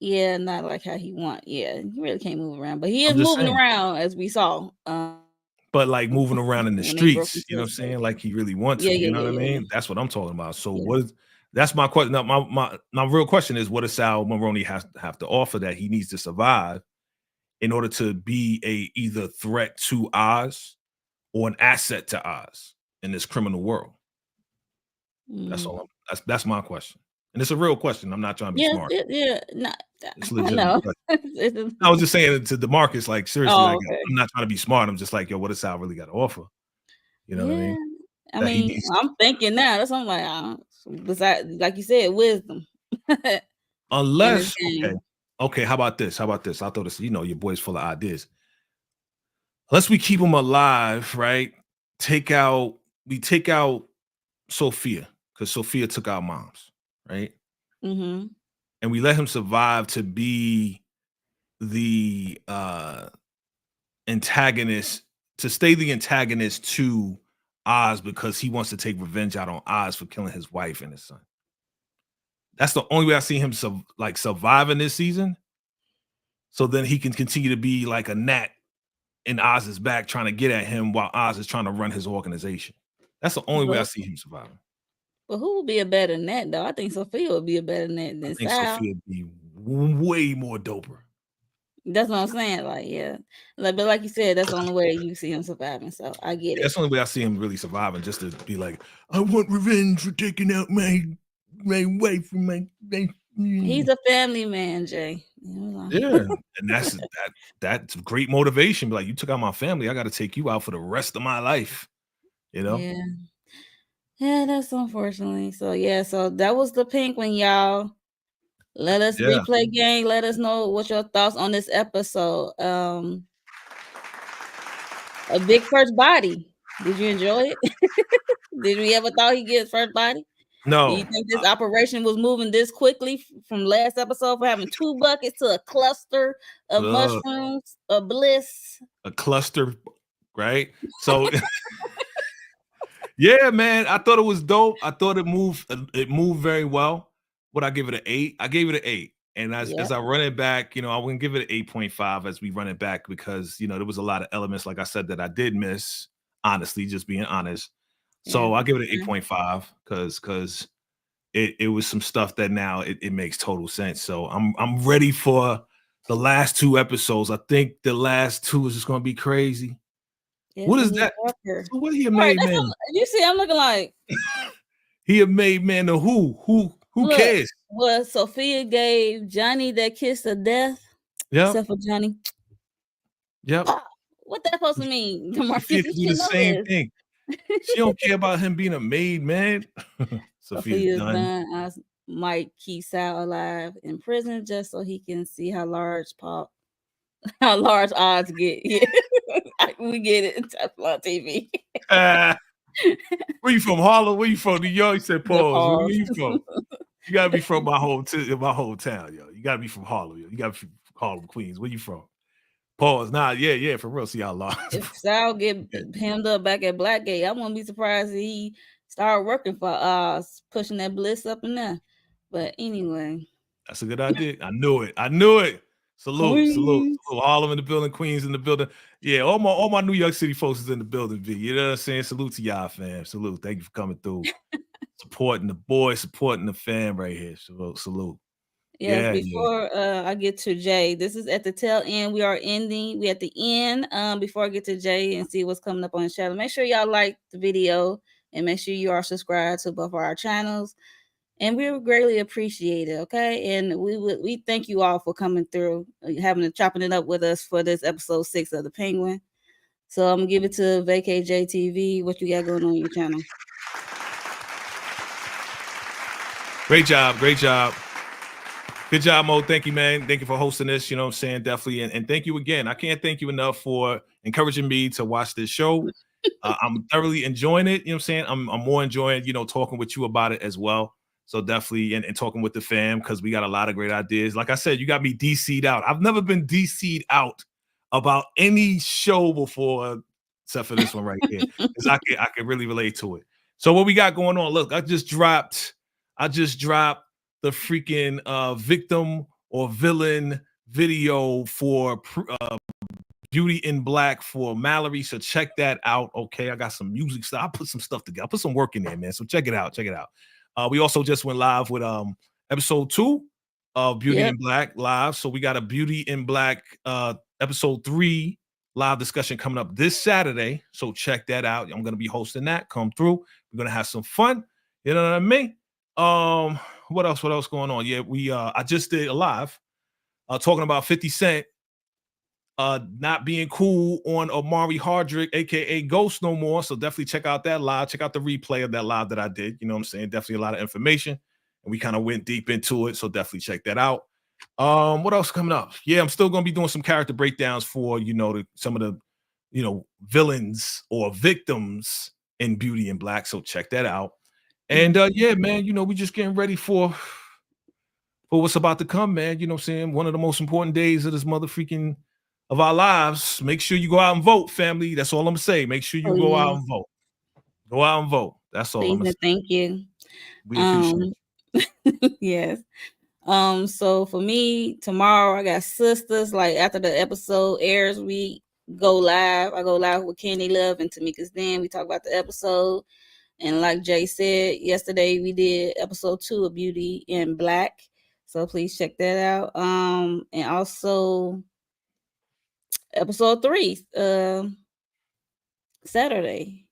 Yeah, not like how he want. Yeah, he really can't move around, but he I'm is just moving saying. around as we saw. But like moving around in the when they broke streets, into you know what I'm his saying? face. Like he really wants Yeah, to, you yeah, know yeah, what I yeah, mean? That's what I'm talking about. So yeah. what is That's my question. Now, my real question is, what does Sal Maroni have to offer that he needs to survive in order to be a either threat to Oz or an asset to Oz in this criminal world? That's all. That's my question, and it's a real question. I'm not trying to be smart. It's a I legitimate know. question. I was just saying to DeMarcus, like seriously, like Okay. I'm not trying to be smart. I'm just like, yo, what does Sal really got to offer? You know what I mean? I That he mean, needs, I'm thinking now. That's what I'm like. Besides, like you said, wisdom in this unless game. okay. How about this? How about this? I thought this. Your boy's full of ideas. Unless we keep him alive, right? We take out Sophia because Sophia took our moms, right? Mm-hmm. And we let him survive to be the antagonist, to stay the antagonist to Oz because he wants to take revenge out on Oz for killing his wife and his son. That's the only way I see him surviving this season. So then he can continue to be like a gnat in Oz's back trying to get at him while Oz is trying to run his organization. That's the only way I see him surviving. But who would be a better net though? I think Sophia would be a better net than I think Sal. Sophia would be way more doper. That's what I'm saying. Like, yeah. But like you said, that's the only way you see him surviving. So I get it. That's the only way I see him really surviving, just to be like, I want revenge for taking out my wife and my He's a family man, Jay. Yeah, and that's great motivation. Be like, you took out my family, I got to take you out for the rest of my life. Yeah. Yeah, that's unfortunately. So yeah, so that was the Penguin, y'all. Let us replay game. Let us know what your thoughts on this episode. A big first body. Did you enjoy it? Did we ever thought he'd get first body? No. Do you think this operation was moving this quickly from last episode for having 2 buckets to a cluster of mushrooms of bliss? A cluster, right? So yeah, man, I thought it was dope. I thought it moved very well. Would I give it an 8? I gave it an 8. And as I run it back, I wouldn't give it an 8.5 as we run it back because there was a lot of elements, like I said, that I did miss, honestly, just being honest. So I give it an 8.5 because it was some stuff that now it makes total sense. So I'm ready for the last 2 episodes. I think the last 2 is just gonna be crazy. What is that? So what he a made man? You see, I'm looking like he a made man to who? Who cares? Well, Sophia gave Johnny that kiss of death. Yeah. Except for Johnny. Yep. What that supposed to mean? Sophia can do the same thing. She don't care about him being a maid, man. Sophia's done. I might keep Sal alive in prison just so he can see how large odds get. Yeah. We get it. Teflon TV. Where you from? Harlem? Where you from? New York? You said pause. Where you from? You gotta be from my hometown, yo. You gotta be from Harlem, yo. You gotta be from Harlem, Queens. Where you from? Pause. Nah, yeah, for real. See how long. If Sal get hemmed up back at Blackgate, I wouldn't be surprised if he started working for us, pushing that bliss up in there. But anyway. That's a good idea. I knew it. Salute. Harlem in the building, Queens in the building. Yeah, all my New York City folks is in the building, V. You know what I'm saying? Salute to y'all, fam. Salute. Thank you for coming through. Supporting the boys, supporting the fam right here. Salute. Yes, before I get to Jay, this is at the tail end. We are ending. We at the end. Before I get to Jay and see what's coming up on the channel, make sure y'all like the video and make sure you are subscribed to both of our channels. And we would greatly appreciate it. Okay. And we thank you all for coming through, chopping it up with us for this episode 6 of the Penguin. So I'm gonna give it to VKJ TV. What you got going on your channel? Great job. Good job, Mo. Thank you, man. Thank you for hosting this. You know what I'm saying? Definitely. And thank you again. I can't thank you enough for encouraging me to watch this show. I'm thoroughly enjoying it. You know what I'm saying? I'm more enjoying, talking with you about it as well. So definitely, and talking with the fam, because we got a lot of great ideas. Like I said, you got me DC'd out. I've never been DC'd out about any show before, except for this one right here. Because I can really relate to it. So what we got going on? Look, I just dropped the freaking victim or villain video for Beauty in Black for Mallory. So check that out. Okay, I got some music stuff. I put some stuff together. I put some work in there, man. So check it out. We also just went live with episode 2 of Beauty in Black live. So we got a Beauty in Black episode 3 live discussion coming up this Saturday. So check that out. I'm gonna be hosting that. Come through. We're gonna have some fun. You know what I mean? What else going on? Yeah, I just did a live talking about 50 Cent not being cool on Omari Hardrick, aka Ghost, no more. So definitely check out that live. Check out the replay of that live that I did. You know what I'm saying? Definitely a lot of information, and we kind of went deep into it. So definitely check that out. What else coming up? Yeah, I'm still gonna be doing some character breakdowns for some of the villains or victims in Beauty in Black. So check that out. And yeah, man, we just getting ready for what's about to come, man. You know what I'm saying? One of the most important days of this motherfucking of our lives. Make sure you go out and vote, family. That's all I'm gonna say. Make sure you go out and vote. Go out and vote. That's all I'm gonna say. Thank you. We appreciate it. Yes. So for me, tomorrow I got sisters. Like after the episode airs, we go live. I go live with Candy Love and Tamika's Den. We talk about the episode. And like Jay said, yesterday we did episode 2 of Beauty in Black. So please check that out. And also episode 3, Saturday.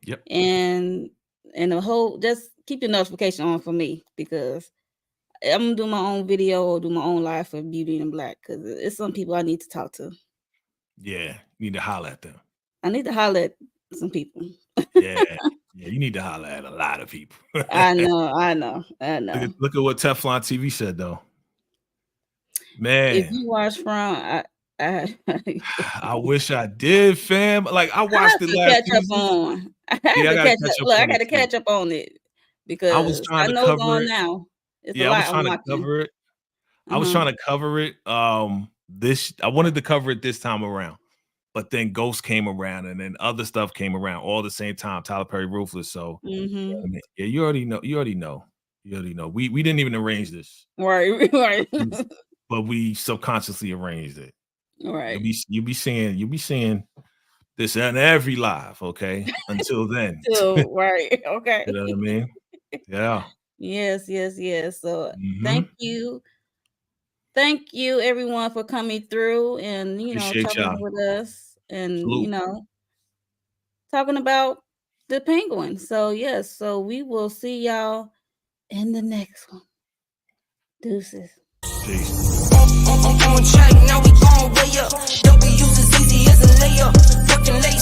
Yep. And the whole, just keep your notification on for me, because I'm gonna do my own video or do my own live for Beauty in Black, because it's some people I need to talk to. Yeah, you need to holler at them. I need to holler at some people. Yeah, you need to holler at a lot of people. I know. Look at what Teflon TV said, though. Man, if you watch from, I wish I did, fam. Like I watched it last season. I got to catch up on it, because I was trying to cover it now. I was trying to cover it. I was trying to cover it. I wanted to cover it this time around, but then Ghost came around, and then other stuff came around all at the same time. Tyler Perry, Ruthless. So yeah, you already know. We didn't even arrange this, right? But we subconsciously arranged it. Right. You'll be seeing this in every live, okay? Until then. Right. Okay. You know what I mean? Yeah. Yes. So thank you everyone for coming through and talking with us and talking about the Penguin. So yes, so we will see y'all in the next one. Deuces. Peace. On track, now we gon' way up. W's as easy as a layup. Fucking lace.